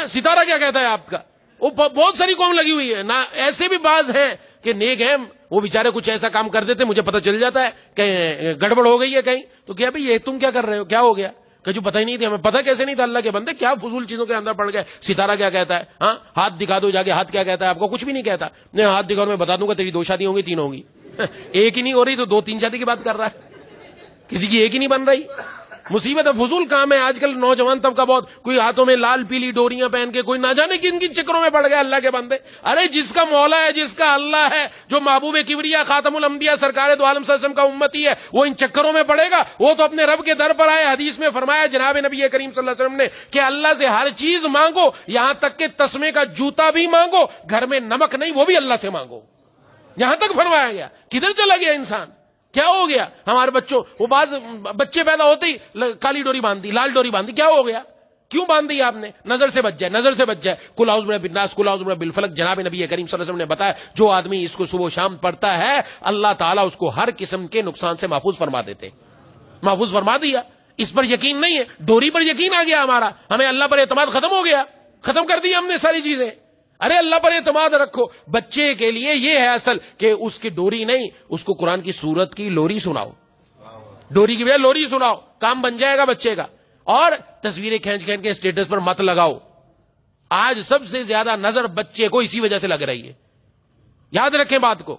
S1: ستارہ کیا کہتا ہے آپ کا؟ وہ بہت ساری قوم لگی ہوئی ہے نا، ایسے بھی بعض ہیں کہ نیک ہیں، وہ بیچارے کچھ ایسا کام کر دیتے مجھے پتہ چل جاتا ہے کہ گڑبڑ ہو گئی ہے کہیں، تو کیا بھئی یہ تم کیا کر رہے ہو، کیا ہو گیا؟ کہ جو پتہ ہی نہیں تھی، ہمیں پتہ کیسے نہیں تھا؟ اللہ کے بندے کیا فضول چیزوں کے اندر پڑ گئے۔ ستارہ کیا کہتا ہے؟ ہاں ہاتھ دکھا دو جا کے، ہاتھ کیا کہتا ہے آپ کو؟ کچھ بھی نہیں کہتا۔ نہیں ہاتھ دکھاؤ میں بتا دوں گا تیری 2 شادی ہوں گی 3 ہوں گی، ایک ہی نہیں ہو رہی تو 2 3 شادی کی بات کر رہا ہے، کسی کی ایک ہی نہیں بن رہی۔ مصیبت ہے، فضول کام ہے۔ آج کل نوجوان طبقہ بہت، کوئی ہاتھوں میں لال پیلی ڈوریاں پہن کے، کوئی نہ جانے کن کن چکروں میں پڑ گیا اللہ کے بندے۔ ارے جس کا مولا ہے، جس کا اللہ ہے، جو محبوب کبریا خاتم الانبیاء سرکار دو عالم صلی اللہ علیہ وسلم کا امتی ہے، وہ ان چکروں میں پڑے گا؟ وہ تو اپنے رب کے در پر آئے۔ حدیث میں فرمایا جناب نبی کریم صلی اللہ علیہ وسلم نے کہ اللہ سے ہر چیز مانگو، یہاں تک کہ تسمے کا جوتا بھی مانگو، گھر میں نمک نہیں وہ بھی اللہ سے مانگو، یہاں تک فرمایا گیا۔ کدھر چلا گیا انسان؟ کیا ہو گیا ہمارے بچوں؟ وہ بعض بچے پیدا ہوتے ہی کالی ڈوری باندھی، لال ڈوری باندھی، کیا ہو گیا؟ کیوں باندھی آپ نے؟ نظر سے بچ جائے، نظر سے بچ جائے۔ قل اعوذ برب الناس، قل اعوذ برب الفلق۔ جناب نبی کریم صلی اللہ علیہ وسلم نے بتایا جو آدمی اس کو صبح و شام پڑھتا ہے، اللہ تعالیٰ اس کو ہر قسم کے نقصان سے محفوظ فرما دیتے، محفوظ فرما دیا۔ اس پر یقین نہیں ہے، ڈوری پر یقین آ گیا ہمارا، ہمیں اللہ پر اعتماد ختم ہو گیا، ختم کر دی ہم نے ساری چیزیں۔ ارے اللہ پر اعتماد رکھو۔ بچے کے لیے یہ ہے اصل کہ اس کی ڈوری نہیں، اس کو قرآن کی سورت کی لوری سناؤ، ڈوری کی بجائے لوری سناؤ، کام بن جائے گا بچے کا۔ اور تصویریں کھینچ کھینچ کے اسٹیٹس پر مت لگاؤ۔ آج سب سے زیادہ نظر بچے کو اسی وجہ سے لگ رہی ہے، یاد رکھیں بات کو۔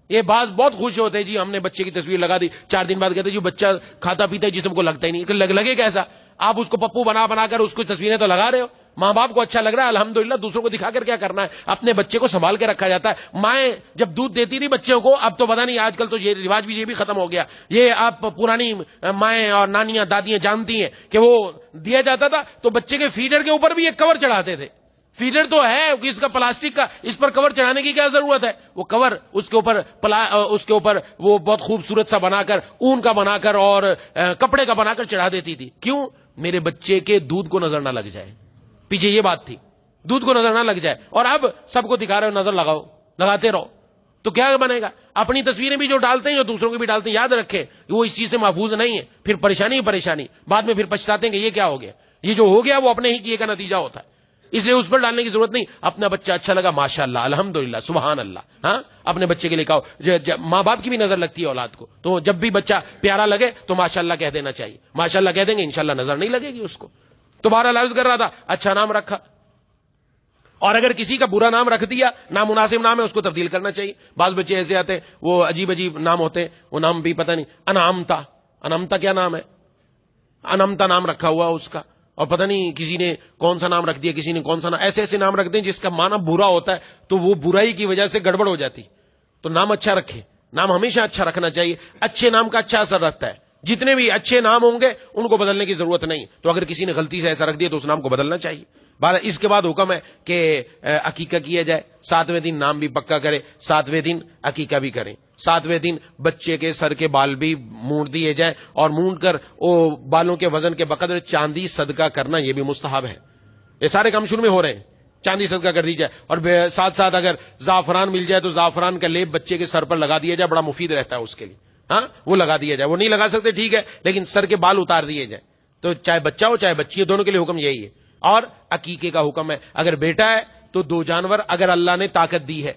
S1: یہ بات بہت خوش ہوتے ہیں جی ہم نے بچے کی تصویر لگا دی، 4 دن بعد کہتے ہیں جو بچہ کھاتا پیتا ہے جسم کو لگتا ہی نہیں، لگے کیسا؟ آپ اس کو پپو بنا بنا کر اس کو تصویریں تو لگا رہے ہو، ماں باپ کو اچھا لگ رہا ہے الحمدللہ، دوسروں کو دکھا کر کیا کرنا ہے؟ اپنے بچے کو سنبھال کے رکھا جاتا ہے۔ مائیں جب دودھ دیتی تھی بچوں کو، اب تو پتہ نہیں آج کل تو یہ رواج بھی یہ بھی ختم ہو گیا۔ یہ آپ پرانی مائیں اور نانیاں دادیاں جانتی ہیں کہ وہ دیا جاتا تھا تو بچے کے فیڈر کے اوپر بھی ایک کور چڑھاتے تھے۔ فیڈر تو ہے اس کا پلاسٹک کا، اس پر کور چڑھانے کی کیا ضرورت ہے؟ وہ کور اس کے اوپر وہ بہت خوبصورت سا بنا کر، اون کا بنا کر اور کپڑے کا بنا کر چڑھا دیتی تھی۔ کیوں؟ میرے بچے کے دودھ کو نظر نہ لگ جائے، پیچھے یہ بات تھی، دودھ کو نظر نہ لگ جائے۔ اور اب سب کو دکھا رہے ہو، نظر لگاؤ، لگاتے رہو، تو کیا بنے گا؟ اپنی تصویریں بھی جو ڈالتے ہیں جو دوسروں کی بھی ڈالتے ہیں، یاد رکھیں وہ اس چیز سے محفوظ نہیں ہے، پھر پریشانی بعد میں پھر پچھتاتے ہیں کہ یہ کیا ہو گیا۔ یہ جو ہو گیا وہ اپنے ہی کیے کا نتیجہ ہوتا ہے، اس لیے اس پر ڈالنے کی ضرورت نہیں۔ اپنا بچہ اچھا لگا ماشاءاللہ الحمدللہ سبحان اللہ، ہاں اپنے بچے کے لیے کہو۔ ماں باپ کی بھی نظر لگتی ہے اولاد کو، تو جب بھی بچہ پیارا لگے تو ماشاءاللہ کہہ دینا چاہیے، ماشاءاللہ کہہ دیں گے انشاءاللہ نظر نہیں لگے گی اس کو۔ تو بہرحال عرض کر رہا تھا اچھا نام رکھا، اور اگر کسی کا برا نام رکھ دیا، نامناسب نام ہے، اس کو تبدیل کرنا چاہیے۔ بعض بچے ایسے آتے ہیں وہ عجیب عجیب نام ہوتے ہیں، وہ نام بھی پتہ نہیں، انامتا کیا نام ہے؟ انامتا نام رکھا ہوا اس کا، اور پتہ نہیں کسی نے کون سا نام رکھ دیا، کسی نے کون سا نام، ایسے نام رکھ دیں جس کا معنی برا ہوتا ہے، تو وہ برائی کی وجہ سے گڑبڑ ہو جاتی۔ تو نام اچھا رکھے، نام ہمیشہ اچھا رکھنا چاہیے، اچھے نام کا اچھا اثر رہتا ہے۔ جتنے بھی اچھے نام ہوں گے ان کو بدلنے کی ضرورت نہیں، تو اگر کسی نے غلطی سے ایسا رکھ دیا تو اس نام کو بدلنا چاہیے۔ بعد اس کے بعد حکم ہے کہ عقیقہ کیا جائے. 7ویں دن نام بھی پکا کرے, 7ویں دن عقیقہ بھی کریں. 7ویں دن بچے کے سر کے بال بھی مونڈ دیے جائیں, اور مونڈ کر وہ بالوں کے وزن کے بقدر چاندی صدقہ کرنا یہ بھی مستحب ہے. یہ سارے کام شروع میں ہو رہے ہیں, چاندی صدقہ کر دی جائے. اور ساتھ ساتھ اگر زعفران مل جائے تو زعفران کا لیپ بچے کے سر پر لگا دیا جائے, بڑا مفید رہتا ہے اس کے لیے. ہاں وہ لگا دیا جائے. وہ نہیں لگا سکتے ٹھیک ہے, لیکن سر کے بال اتار دیے جائیں. تو چاہے بچہ ہو چاہے بچی ہو, دونوں کے لیے حکم یہی ہے. اور عقیقے کا حکم ہے, اگر بیٹا ہے تو 2 جانور اگر اللہ نے طاقت دی ہے,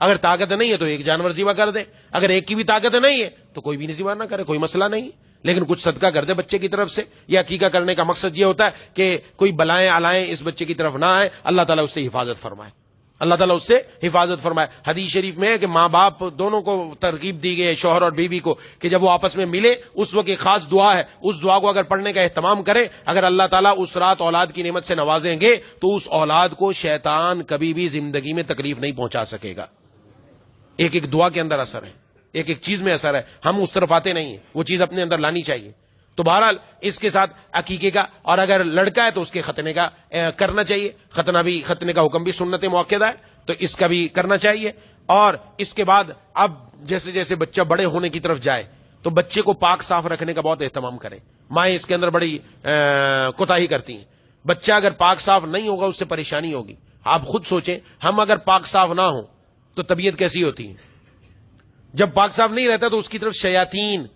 S1: اگر طاقت نہیں ہے تو 1 جانور ذبح کر دے, اگر ایک کی بھی طاقت نہیں ہے تو کوئی بھی نہیں ذبح نہ کرے, کوئی مسئلہ نہیں, لیکن کچھ صدقہ کر دے بچے کی طرف سے. یہ عقیقہ کرنے کا مقصد یہ ہوتا ہے کہ کوئی بلائیں علائیں اس بچے کی طرف نہ آئے, اللہ تعالیٰ اس سے حفاظت فرمائے, اللہ تعالیٰ اس سے حفاظت فرمائے. حدیث شریف میں ہے کہ ماں باپ دونوں کو ترغیب دی گئی ہے, شوہر اور بیوی کو, کہ جب وہ آپس میں ملے اس وقت ایک خاص دعا ہے, اس دعا کو اگر پڑھنے کا اہتمام کریں, اگر اللہ تعالیٰ اس رات اولاد کی نعمت سے نوازیں گے تو اس اولاد کو شیطان کبھی بھی زندگی میں تکلیف نہیں پہنچا سکے گا. ایک ایک دعا کے اندر اثر ہے, ایک ایک چیز میں اثر ہے, ہم اس طرف آتے نہیں ہیں, وہ چیز اپنے اندر لانی چاہیے. تو بہرحال اس کے ساتھ عقیقے کا, اور اگر لڑکا ہے تو اس کے ختنے کا کرنا چاہیے. ختنے کا حکم بھی سنت موقع ہے, تو اس کا بھی کرنا چاہیے. اور اس کے بعد اب جیسے جیسے بچہ بڑے ہونے کی طرف جائے تو بچے کو پاک صاف رکھنے کا بہت اہتمام کریں. مائیں اس کے اندر بڑی کوتاہی کرتی ہیں. بچہ اگر پاک صاف نہیں ہوگا اس سے پریشانی ہوگی. آپ خود سوچیں, ہم اگر پاک صاف نہ ہوں تو طبیعت کیسی ہوتی ہے. جب پاک صاف نہیں رہتا تو اس کی طرف شیاطین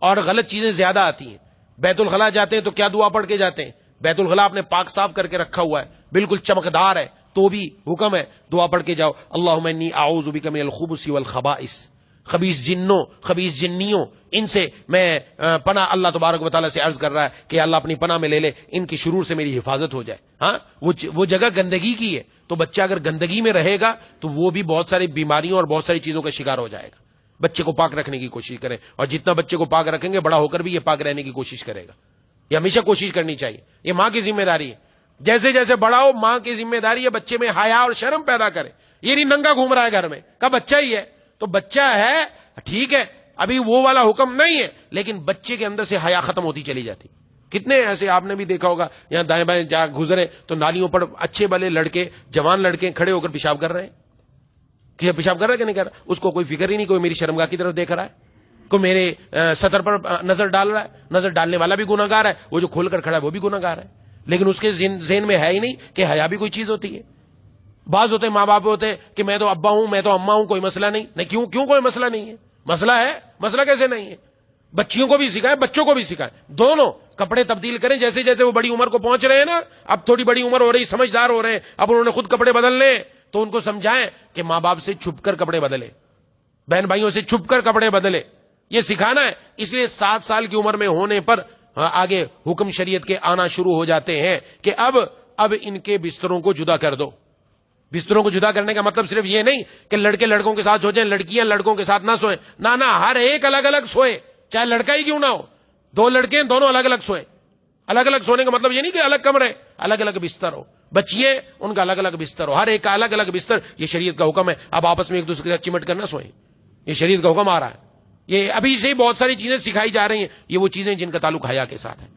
S1: اور غلط چیزیں زیادہ آتی ہیں. بیت الخلاء جاتے ہیں تو کیا دعا پڑھ کے جاتے ہیں؟ بیت الخلاء آپ نے پاک صاف کر کے رکھا ہوا ہے, بالکل چمکدار ہے, تو بھی حکم ہے دعا پڑھ کے جاؤ, اللہم انی اعوذ بک من الخبث والخبائث, خبیث جنوں خبیث جنیوں ان سے میں پناہ اللہ تبارک و تعالیٰ سے عرض کر رہا ہے کہ اللہ اپنی پناہ میں لے لے, ان کی شرور سے میری حفاظت ہو جائے. ہاں وہ جگہ گندگی کی ہے, تو بچہ اگر گندگی میں رہے گا تو وہ بھی بہت ساری بیماریوں اور بہت ساری چیزوں کا شکار ہو جائے گا. بچے کو پاک رکھنے کی کوشش کریں, اور جتنا بچے کو پاک رکھیں گے بڑا ہو کر بھی یہ پاک رہنے کی کوشش کرے گا. یہ ہمیشہ کوشش کرنی چاہیے, یہ ماں کی ذمہ داری ہے. جیسے جیسے بڑا ہو ماں کی ذمہ داری ہے بچے میں حیا اور شرم پیدا کرے. یہ نہیں ننگا گھوم رہا ہے گھر میں, کا بچہ ہی ہے تو بچہ ہے ٹھیک ہے, ابھی وہ والا حکم نہیں ہے, لیکن بچے کے اندر سے حیا ختم ہوتی چلی جاتی. کتنے ایسے آپ نے بھی دیکھا ہوگا, یہاں دائیں بائیں جا گزرے تو نالیوں پر اچھے بلے لڑکے, جوان لڑکے کھڑے ہو کر پیشاب کر رہے ہیں. کہ پیشاب کر رہا ہے کہ نہیں کر رہا, اس کو کوئی فکر ہی نہیں, کوئی میری شرمگاہ کی طرف دیکھ رہا ہے, کوئی میرے سطر پر نظر ڈال رہا ہے. نظر ڈالنے والا بھی گناہگار ہے, وہ جو کھول کر کھڑا ہے وہ بھی گناہگار ہے, لیکن اس کے ذہن میں ہے ہی نہیں کہ حیا بھی کوئی چیز ہوتی ہے. بعض ہوتے ماں باپ ہوتے کہ میں تو ابا ہوں, میں تو اماں ہوں, کوئی مسئلہ نہیں. کیوں کوئی مسئلہ نہیں ہے؟ مسئلہ ہے. مسئلہ کیسے نہیں ہے؟ بچیوں کو بھی سکھائیں, بچوں کو بھی سکھائیں, دونوں کپڑے تبدیل کریں. جیسے جیسے وہ بڑی عمر کو پہنچ رہے ہیں نا, اب تھوڑی بڑی عمر ہو رہی, سمجھدار ہو رہے ہیں, اب انہوں نے خود کپڑے بدل لے, تو ان کو سمجھائیں کہ ماں باپ سے چھپ کر کپڑے بدلے, بہن بھائیوں سے چھپ کر کپڑے بدلے. یہ سکھانا ہے. اس لیے 7 سال کی عمر میں ہونے پر آگے حکم شریعت کے آنا شروع ہو جاتے ہیں کہ اب ان کے بستروں کو جدا کر دو. بستروں کو جدا کرنے کا مطلب صرف یہ نہیں کہ لڑکے لڑکوں کے ساتھ سو جائیں, لڑکیاں لڑکوں کے ساتھ نہ سوئیں. نہ ہر ایک الگ الگ سوئے, چاہے لڑکا ہی کیوں نہ ہو. 2 لڑکے ہیں دونوں الگ الگ سوئیں. الگ الگ سونے کا مطلب یہ نہیں کہ الگ کمرے, الگ الگ بستر ہو. بچیے ان کا الگ الگ بستر ہو, ہر ایک کا الگ الگ بستر. یہ شریعت کا حکم ہے. اب آپس میں ایک دوسرے کے ساتھ چمٹ کر نہ سوئیں, یہ شریعت کا حکم آ رہا ہے. یہ ابھی سے بہت ساری چیزیں سکھائی جا رہی ہیں. یہ وہ چیزیں جن کا تعلق حیا کے ساتھ ہے,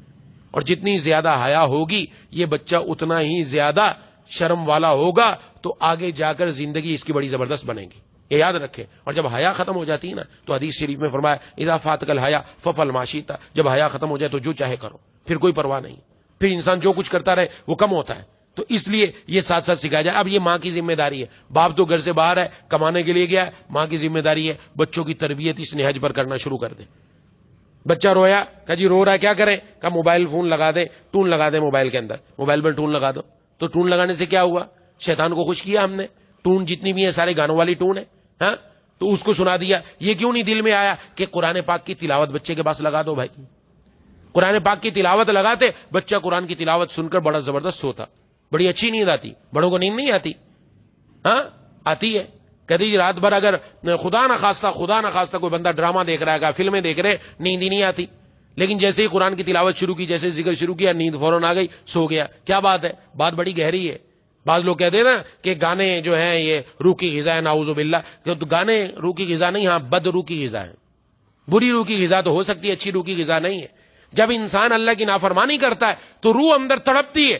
S1: اور جتنی زیادہ حیا ہوگی یہ بچہ اتنا ہی زیادہ شرم والا ہوگا, تو آگے جا کر زندگی اس کی بڑی زبردست بنے گی. یہ یاد رکھیں. اور جب حیا ختم ہو جاتی ہے نا, تو حدیث شریف میں فرمایا اذا فاتک الحیا ففعل ما شئت, جب حیا ختم ہو جائے تو جو چاہے کرو, پھر کوئی پرواہ نہیں, پھر انسان جو کچھ کرتا رہے وہ کم ہوتا ہے. تو اس لیے یہ ساتھ ساتھ سکھایا جائے. اب یہ ماں کی ذمہ داری ہے. باپ تو گھر سے باہر ہے, کمانے کے لیے گیا ہے, ماں کی ذمہ داری ہے بچوں کی تربیت اس نہج پر کرنا شروع کر دے. بچہ رویا, کہا جی رو رہا ہے, کیا کریں؟ کہا موبائل فون لگا دے, ٹون لگا دے موبائل کے اندر, موبائل پر ٹون لگا دو. تو ٹون لگانے سے کیا ہوا؟ شیطان کو خوش کیا ہم نے. ٹون جتنی بھی ہیں سارے گانوں والی ٹون ہے, ہاں, تو اس کو سنا دیا. یہ کیوں نہیں دل میں آیا کہ قرآن پاک کی تلاوت بچے کے پاس لگا دو بھائی. قرآن پاک کی تلاوت لگاتے, بچہ قرآن کی تلاوت سن کر بڑا زبردست ہوتا, بڑی اچھی نیند آتی. بڑوں کو نیند نہیں آتی؟ ہاں آتی ہے. کبھی رات بھر اگر خدا نہ خواستہ کوئی بندہ ڈرامہ دیکھ رہا ہے, فلمیں دیکھ رہے, نیند ہی نہیں آتی. لیکن جیسے ہی قرآن کی تلاوت شروع کی, جیسے ذکر شروع کیا, نیند فوراً آ گئی, سو گیا. کیا بات ہے؟ بات بڑی گہری ہے. بعض لوگ کہتے ہیں نا کہ گانے جو ہیں یہ روح کی غذا ہے, نعوذ باللہ. تو گانے روح کی غذا نہیں, ہاں بد روح کی غذا ہے. بری روح کی غذا تو ہو سکتی ہے, اچھی روح کی غذا نہیں ہے. جب انسان اللہ کی نافرمانی کرتا ہے تو روح اندر تڑپتی ہے,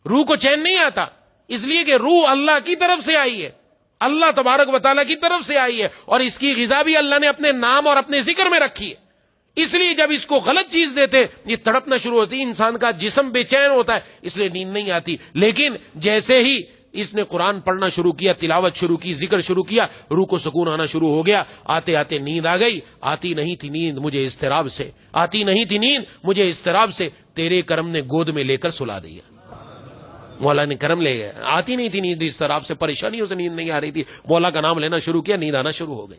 S1: روح کو چین نہیں آتا، اس لیے کہ روح اللہ کی طرف سے آئی ہے، اللہ تبارک و تعالیٰ کی طرف سے آئی ہے، اور اس کی غذا بھی اللہ نے اپنے نام اور اپنے ذکر میں رکھی ہے۔ اس لیے جب اس کو غلط چیز دیتے یہ تڑپنا شروع ہوتی، انسان کا جسم بے چین ہوتا ہے، اس لیے نیند نہیں آتی۔ لیکن جیسے ہی اس نے قرآن پڑھنا شروع کیا، تلاوت شروع کی، ذکر شروع کیا، روح کو سکون آنا شروع ہو گیا۔ آتے آتے نیند آ گئی۔ آتی نہیں تھی نیند مجھے اضطراب سے، آتی نہیں تھی نیند مجھے اضطراب سے، تیرے کرم نے گود میں لے کر سلا دیا۔ مولا نے کرم لے گیا، آتی نہیں تھی نیند، اضطراب سے، پریشانیوں سے نیند نہیں آ رہی تھی، مولا کا نام لینا شروع کیا، نیند آنا شروع ہو گئی۔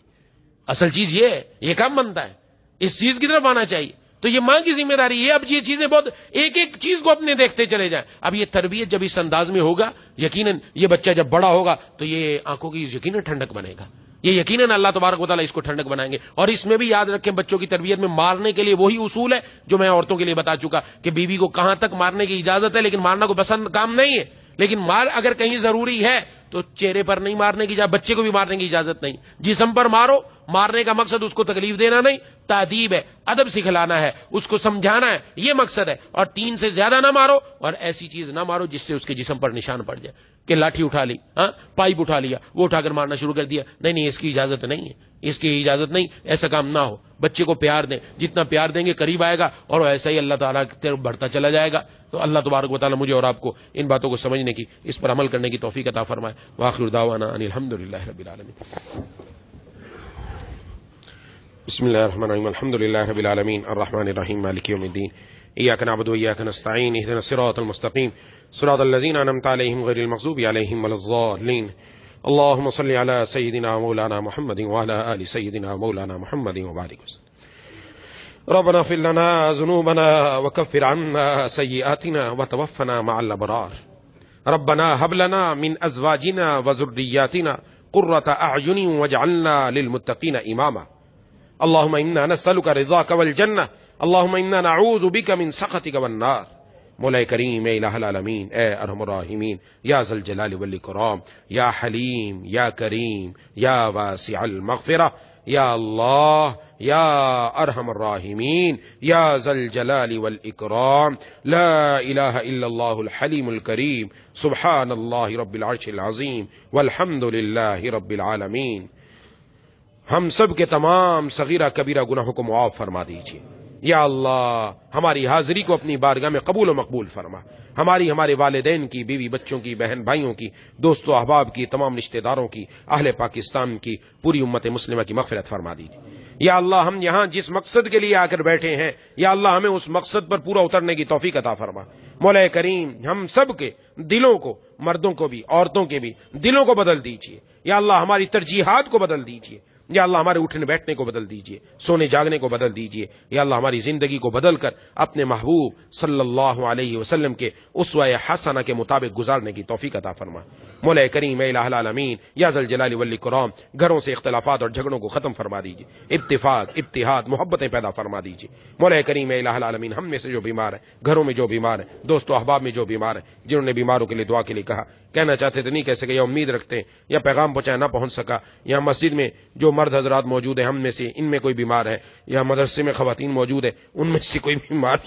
S1: اصل چیز یہ ہے، یہ کام بنتا ہے، اس چیز کی طرف آنا چاہیے۔ تو یہ ماں کی ذمہ داری ہے۔ اب یہ چیزیں بہت ایک ایک چیز کو اپنے دیکھتے چلے جائیں۔ اب یہ تربیت جب اس انداز میں ہوگا، یقیناً یہ بچہ جب بڑا ہوگا تو یہ آنکھوں کی یقیناً ٹھنڈک بنے گا، یہ یقیناً اللہ تبارک و تعالیٰ اس کو ٹھنڈک بنائیں گے۔ اور اس میں بھی یاد رکھیں، بچوں کی تربیت میں مارنے کے لیے وہی اصول ہے جو میں عورتوں کے لیے بتا چکا کہ بیوی کو کہاں تک مارنے کی اجازت ہے، لیکن مارنا کو پسند کام نہیں ہے۔ لیکن مار اگر کہیں ضروری ہے تو چہرے پر نہیں مارنے کی اجازت، بچے کو بھی مارنے کی اجازت نہیں۔ جسم پر مارو، مارنے کا مقصد اس کو تکلیف دینا نہیں، تادیب ہے، ادب سکھلانا ہے، اس کو سمجھانا ہے، یہ مقصد ہے۔ اور 3 سے زیادہ نہ مارو، اور ایسی چیز نہ مارو جس سے اس کے جسم پر نشان پڑ جائے کہ لاٹھی اٹھا لی، پائپ اٹھا لیا، وہ اٹھا کر مارنا شروع کر دیا۔ نہیں، اس کی اجازت نہیں ہے، اس کی اجازت نہیں، ایسا کام نہ ہو۔ بچے کو پیار دیں، جتنا پیار دیں گے قریب آئے گا، اور ایسا ہی اللہ تعالیٰ کی طرف بڑھتا چلا جائے گا۔ تو اللہ تبارک و تعالیٰ مجھے اور آپ کو ان باتوں کو سمجھنے کی، اس پر عمل کرنے کی توفیق عطا فرمائے۔ وآخر دعوانا ان الحمد للہ رب العالمین۔
S2: بسم اللہ الرحمن الرحیم، الحمد للہ رب العالمین، الرحمن الرحیم، مالک یوم الدین، ایاک نعبد و ایاک نستعین، اہدنا الصراط المستقیم، صراط الذین انعمت علیہم غیر المغضوب علیہم ولا الضالین۔ اللهم صل على سيدنا مولانا محمد وعلى آل سيدنا مولانا محمد وبارك وسلم۔ ربنا اغفر لنا ذنوبنا وكفر عنا سيئاتنا وتوفنا مع الأبرار۔ ربنا هب لنا من أزواجنا وذرياتنا قرة أعين واجعلنا للمتقين إماما۔ اللهم إنا نسألك رضاك والجنة، اللهم إنا نعوذ بك من سخطك والنار۔ مولا کریم، اے الہ العالمین، اے ارحم الراحمین، یا ذا الجلال والاکرام، یا حلیم، یا کریم، یا واسع المغفرہ، یا اللہ، یا ارحم الراحمین، یا ذا الجلال والاکرام، لا الہ الا اللہ الحلیم الکریم، سبحان اللہ رب العرش العظیم، والحمد للہ رب العالمین۔ ہم سب کے تمام صغیرہ کبیرہ گناہوں کو معاف فرما دیجیے۔ یا اللہ، ہماری حاضری کو اپنی بارگاہ میں قبول و مقبول فرما۔ ہمارے والدین کی، بیوی بچوں کی، بہن بھائیوں کی، دوست و احباب کی، تمام رشتہ داروں کی، اہل پاکستان کی، پوری امت مسلمہ کی مغفرت فرما دیجیے۔ یا اللہ، ہم یہاں جس مقصد کے لیے آ کر بیٹھے ہیں، یا اللہ ہمیں اس مقصد پر پورا اترنے کی توفیق عطا فرما۔ مولا کریم، ہم سب کے دلوں کو، مردوں کو بھی عورتوں کے بھی دلوں کو بدل دیجیے۔ یا اللہ، ہماری ترجیحات کو بدل دیجیے۔ یا اللہ، ہمارے اٹھنے بیٹھنے کو بدل دیجیے، سونے جاگنے کو بدل دیجیے۔ یا اللہ، ہماری زندگی کو بدل کر اپنے محبوب صلی اللہ علیہ وسلم کے اسوہ حسنہ کے مطابق گزارنے کی توفیق عطا فرما۔ مولا کریم، اے الہ العالمین، یا ذا الجلال والاکرام، گھروں سے اختلافات اور جھگڑوں کو ختم فرما دیجیے، اتفاق، اتحاد، محبتیں پیدا فرما دیجیے۔ مولا کریم، اے الہ العالمین، ہم میں سے جو بیمار ہیں، گھروں میں جو بیمار ہیں، دوست و احباب میں جو بیمار ہیں، جنہوں نے بیماروں کے لیے دعا کے لیے کہا، کہنا چاہتے تھے نہیں کہہ سکے، یا امید رکھتے ہیں، یا پیغام پہنچایا نہ پہنچ سکا، یا مسجد میں جو مرد حضرات موجود ہیں، ہم میں سے ان میں کوئی بیمار ہے، یا مدرسے میں خواتین موجود ہیں، ان میں سے کوئی بیمار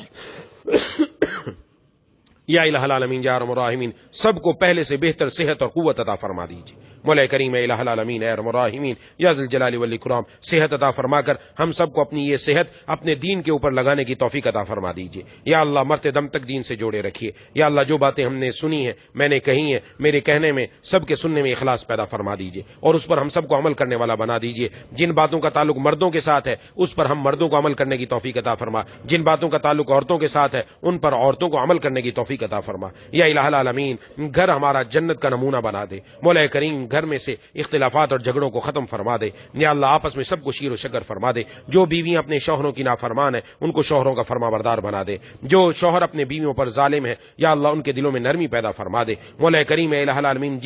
S2: یا الہ العالمین، یا ارحم الراحمین، سب کو پہلے سے بہتر صحت اور قوت عطا فرما دیجیے۔ مولا کریم، اے الہ العالمین، اے ارحم الراحمین، یا ذا الجلال والاکرام، صحت عطا فرما کر ہم سب کو اپنی یہ صحت اپنے دین کے اوپر لگانے کی توفیق عطا فرما دیجیے۔ یا اللہ، مرتے دم تک دین سے جوڑے رکھیے۔ یا اللہ، جو باتیں ہم نے سنی ہیں، میں نے کہی ہیں، میرے کہنے میں، سب کے سننے میں اخلاص پیدا فرما دیجیے، اور اس پر ہم سب کو عمل کرنے والا بنا دیجیے۔ جن باتوں کا تعلق مردوں کے ساتھ ہے، اس پر ہم مردوں کو عمل کرنے کی توفیق عطا فرما۔ جن باتوں کا تعلق عورتوں کے ساتھ ہے، ان پر عورتوں کو عمل کرنے کی توفیق عطا فرما۔ یا الہ العالمین، گھر ہمارا جنت کا نمونہ بنا دے۔ مولا کریم، گھر میں سے اختلافات اور جھگڑوں کو ختم فرما دے۔ یا اللہ، آپس میں سب کو شیر و شکر فرما دے۔ جو بیویاں اپنے شوہروں کی نافرمان ہیں، ان کو شوہروں کا فرما بردار بنا دے۔ جو شوہر اپنے بیویوں پر ظالم ہے، یا اللہ ان کے دلوں میں نرمی پیدا فرما دے۔ مولا کریم، اے الہ العالمین،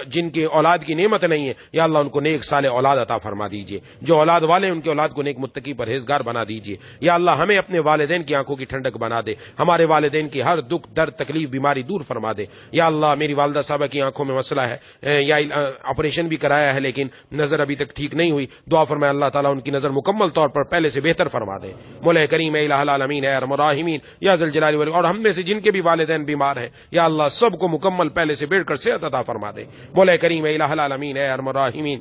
S2: جن کے اولاد کی نعمت نہیں ہے، یا اللہ ان کو نیک صالح اولاد عطا فرما دیجیے۔ جو اولاد والے ہیں، ان کے اولاد کو نیک متقی پرہیزگار بنا دیجیے۔ یا اللہ، ہمیں اپنے والدین کی آنکھوں کی ٹھنڈک بنا دے۔ ہمارے والد والدین کی ہر دکھ درد تکلیف بیماری دور فرما دے. یا اللہ میری والدہ صاحبہ کی آنکھوں میں مسئلہ ہے, یا آپریشن بھی کرایا ہے لیکن نظر ابھی تک ٹھیک نہیں ہوئی, دعا فرمائے اللہ تعالیٰ ان کی نظر مکمل طور پر پہلے سے بہتر فرما دے. مولا کریم اے الہ العالمین اے ارحم الراحمین یا ذی الجلال والاکرام, اور ہم میں سے جن کے بھی والدین بیمار ہیں یا اللہ سب کو مکمل پہلے سے بڑھ کر صحت عطا فرما دے. مولا کریم اے الہ العالمین اے ارحم الراحمین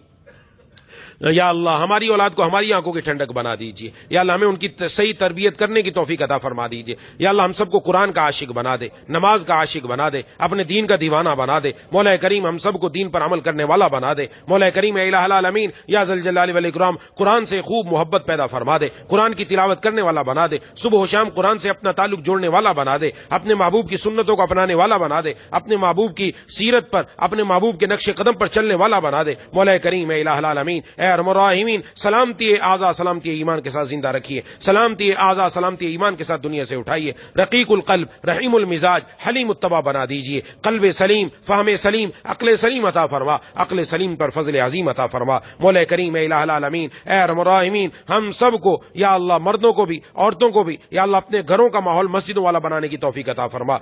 S2: یا اللہ ہماری اولاد کو ہماری آنکھوں کی ٹھنڈک بنا دیجیے. یا اللہ ہمیں ان کی صحیح تربیت کرنے کی توفیق عطا فرما دیجیے. یا اللہ ہم سب کو قرآن کا عاشق بنا دے, نماز کا عاشق بنا دے, اپنے دین کا دیوانہ بنا دے. مولا کریم ہم سب کو دین پر عمل کرنے والا بنا دے. مولا کریم اے الہ العالمین یا ذی الجلال والاکرام قرآن سے خوب محبت پیدا فرما دے, قرآن کی تلاوت کرنے والا بنا دے, صبح و شام قرآن سے اپنا تعلق جوڑنے والا بنا دے, اپنے محبوب کی سنتوں کو اپنانے والا بنا دے, اپنے محبوب کی سیرت پر اپنے محبوب کے نقش قدم پر چلنے والا بنا دے. مولا کریم اے الہ العالمین اے ارحم الراحمین سلامتی اعضا سلامتی ایمان کے ساتھ زندہ رکھیے, سلامتی اعضا سلامتی ایمان کے ساتھ دنیا سے اٹھائیے. رقیق القلب رحیم المزاج حلیم الطبع بنا دیجیے. قلب سلیم فہم سلیم عقل سلیم عطا فرما, عقل سلیم پر فضل عظیم عطا فرما. مولا کریم اے الہ العالمین اے ارحم الراحمین ہم سب کو یا اللہ مردوں کو بھی عورتوں کو بھی یا اللہ اپنے گھروں کا ماحول مسجدوں والا بنانے کی توفیق عطا فرما,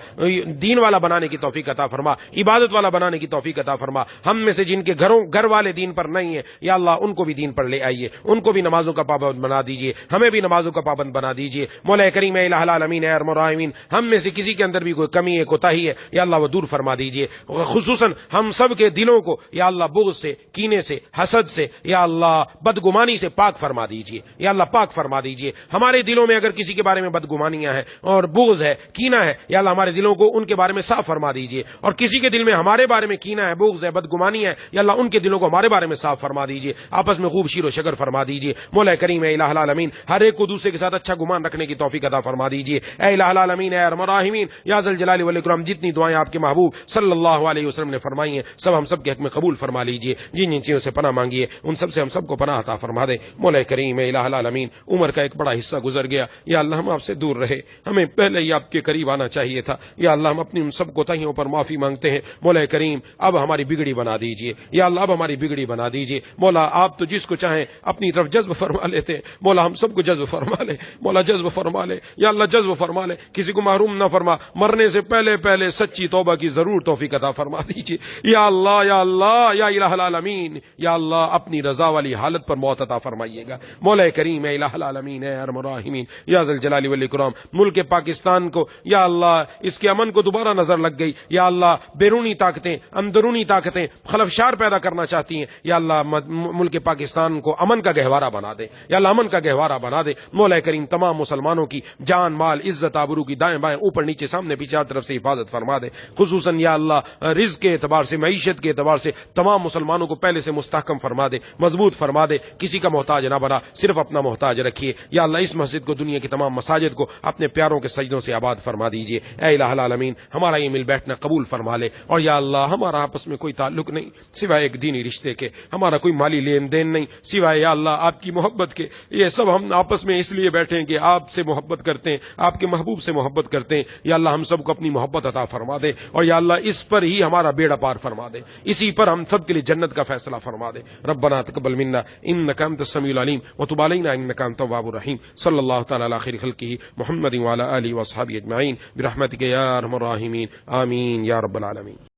S2: دین والا بنانے کی توفیق عطا فرما, عبادت والا بنانے کی توفیق عطا فرما. ہم میں سے جن کے گھر والے دین پر نہیں ہیں یا اللہ ان کو بھی دین پر لے آئیے, ان کو بھی نمازوں کا پابند بنا دیجیے, ہمیں بھی نمازوں کا پابند بنا دیجیے. مولا کریم اے الہ العالمین اے ارحم الراحمین ہم میں سے کسی کے اندر بھی کوئی کمی ہے کوتاہی ہے یا اللہ وہ دور فرما دیجیے. خصوصاً ہم سب کے دلوں کو یا اللہ بغض سے, کینے سے, حسد سے یا اللہ بدگمانی سے پاک فرما دیجیے. یا اللہ پاک فرما دیجیے. ہمارے دلوں میں اگر کسی کے بارے میں بدگمانیاں ہیں اور بغض ہے, کینہ ہے, یا اللہ ہمارے دلوں کو ان کے بارے میں صاف فرما دیجیے. اور کسی کے دل میں ہمارے بارے میں کینہ ہے, بغض ہے, بدگمانی ہے, یا اللہ ان کے دلوں کو ہمارے بارے میں صاف فرما دیجیے. آپس میں خوب شیر و شگر فرما دیجیے. مولا کریم اے الہ العالمین ہر ایک کو دوسرے کے ساتھ اچھا گمان رکھنے کی توفیق عطا فرما دیجیے. اے الہ العالمین اے ارحم الراحمین یا ذی الجلال والاکرام جتنی دعائیں آپ کے محبوب صلی اللہ علیہ وسلم نے فرمائی ہیں سب ہم سب کے حق میں قبول فرما لیجیے. جن جن چیزوں سے پناہ مانگی ہے ان سب سے ہم سب کو پناہ عطا فرما دے. مولا کریم اے الہ العالمین عمر کا ایک بڑا حصہ گزر گیا یا اللہ ہم آپ سے دور رہے, ہمیں پہلے ہی آپ کے قریب آنا چاہیے تھا. یا اللہ ہم اپنی ان سب کوتاہیوں پر معافی مانگتے ہیں. مولا کریم اب ہماری بگڑی بنا دیجیے. یا اللہ اب ہماری بگڑی بنا دیجیے. مولا آپ تو جس کو چاہیں اپنی طرف جذب فرما لیتے ہیں, مولا ہم سب کو جذب فرما لے. مولا جذب فرما لے یا اللہ جذب فرما لے, کسی کو محروم نہ فرما. مرنے سے پہلے سچی توبہ کی ضرور توفیق عطا فرما دیجیے. یا اللہ یا اللہ یا الہ العالمین یا اللہ اپنی رضا والی حالت پر موت عطا فرمائیے گا. مولا کریم اے الہ العالمین اے ارحم الراحمین یا ذی الجلال والاکرام ملک پاکستان کو یا اللہ اس کے امن کو دوبارہ نظر لگ گئی. یا اللہ بیرونی طاقتیں اندرونی طاقتیں خلفشار پیدا کرنا چاہتی ہیں. یا اللہ ملک پاکستان کو امن کا گہوارہ بنا دے. یا اللہ امن کا گہوارہ بنا دے. مولا کریم تمام مسلمانوں کی جان مال عزت آبرو کی دائیں بائیں اوپر نیچے سامنے پیچھے ہر طرف سے حفاظت فرما دے. خصوصاً یا اللہ رزق کے اعتبار سے معیشت کے اعتبار سے تمام مسلمانوں کو پہلے سے مستحکم فرما دے, مضبوط فرما دے. کسی کا محتاج نہ بنا, صرف اپنا محتاج رکھیے. یا اللہ اس مسجد کو دنیا کی تمام مساجد کو اپنے پیاروں کے سجدوں سے آباد فرما دیجیے. اے الہ العالمین ہمارا یہ مل بیٹھنا قبول فرما لے. اور یا اللہ ہمارا آپس میں کوئی تعلق نہیں سوائے ایک دینی رشتے کے, ہمارا کوئی مالی لین دین نہیں سوائے یا اللہ آپ کی محبت کے. یہ سب ہم آپس میں اس لیے بیٹھے ہیں کہ آپ سے محبت کرتے ہیں, آپ کے محبوب سے محبت کرتے ہیں. یا اللہ ہم سب کو اپنی محبت عطا فرما دے. اور یا اللہ اس پر ہی ہمارا بیڑا پار فرما دے, اسی پر ہم سب کے لیے جنت کا فیصلہ فرما دے. ربنا تقبل منا انک انت السمیع العلیم وتب علینا انک انت التواب الرحیم. صلی اللہ تعالی علی خیر خلقہ محمد وعلی آلہ وصحبہ اجمعین برحمتک یا ارحم الراحمین. آمین یا رب العالمین.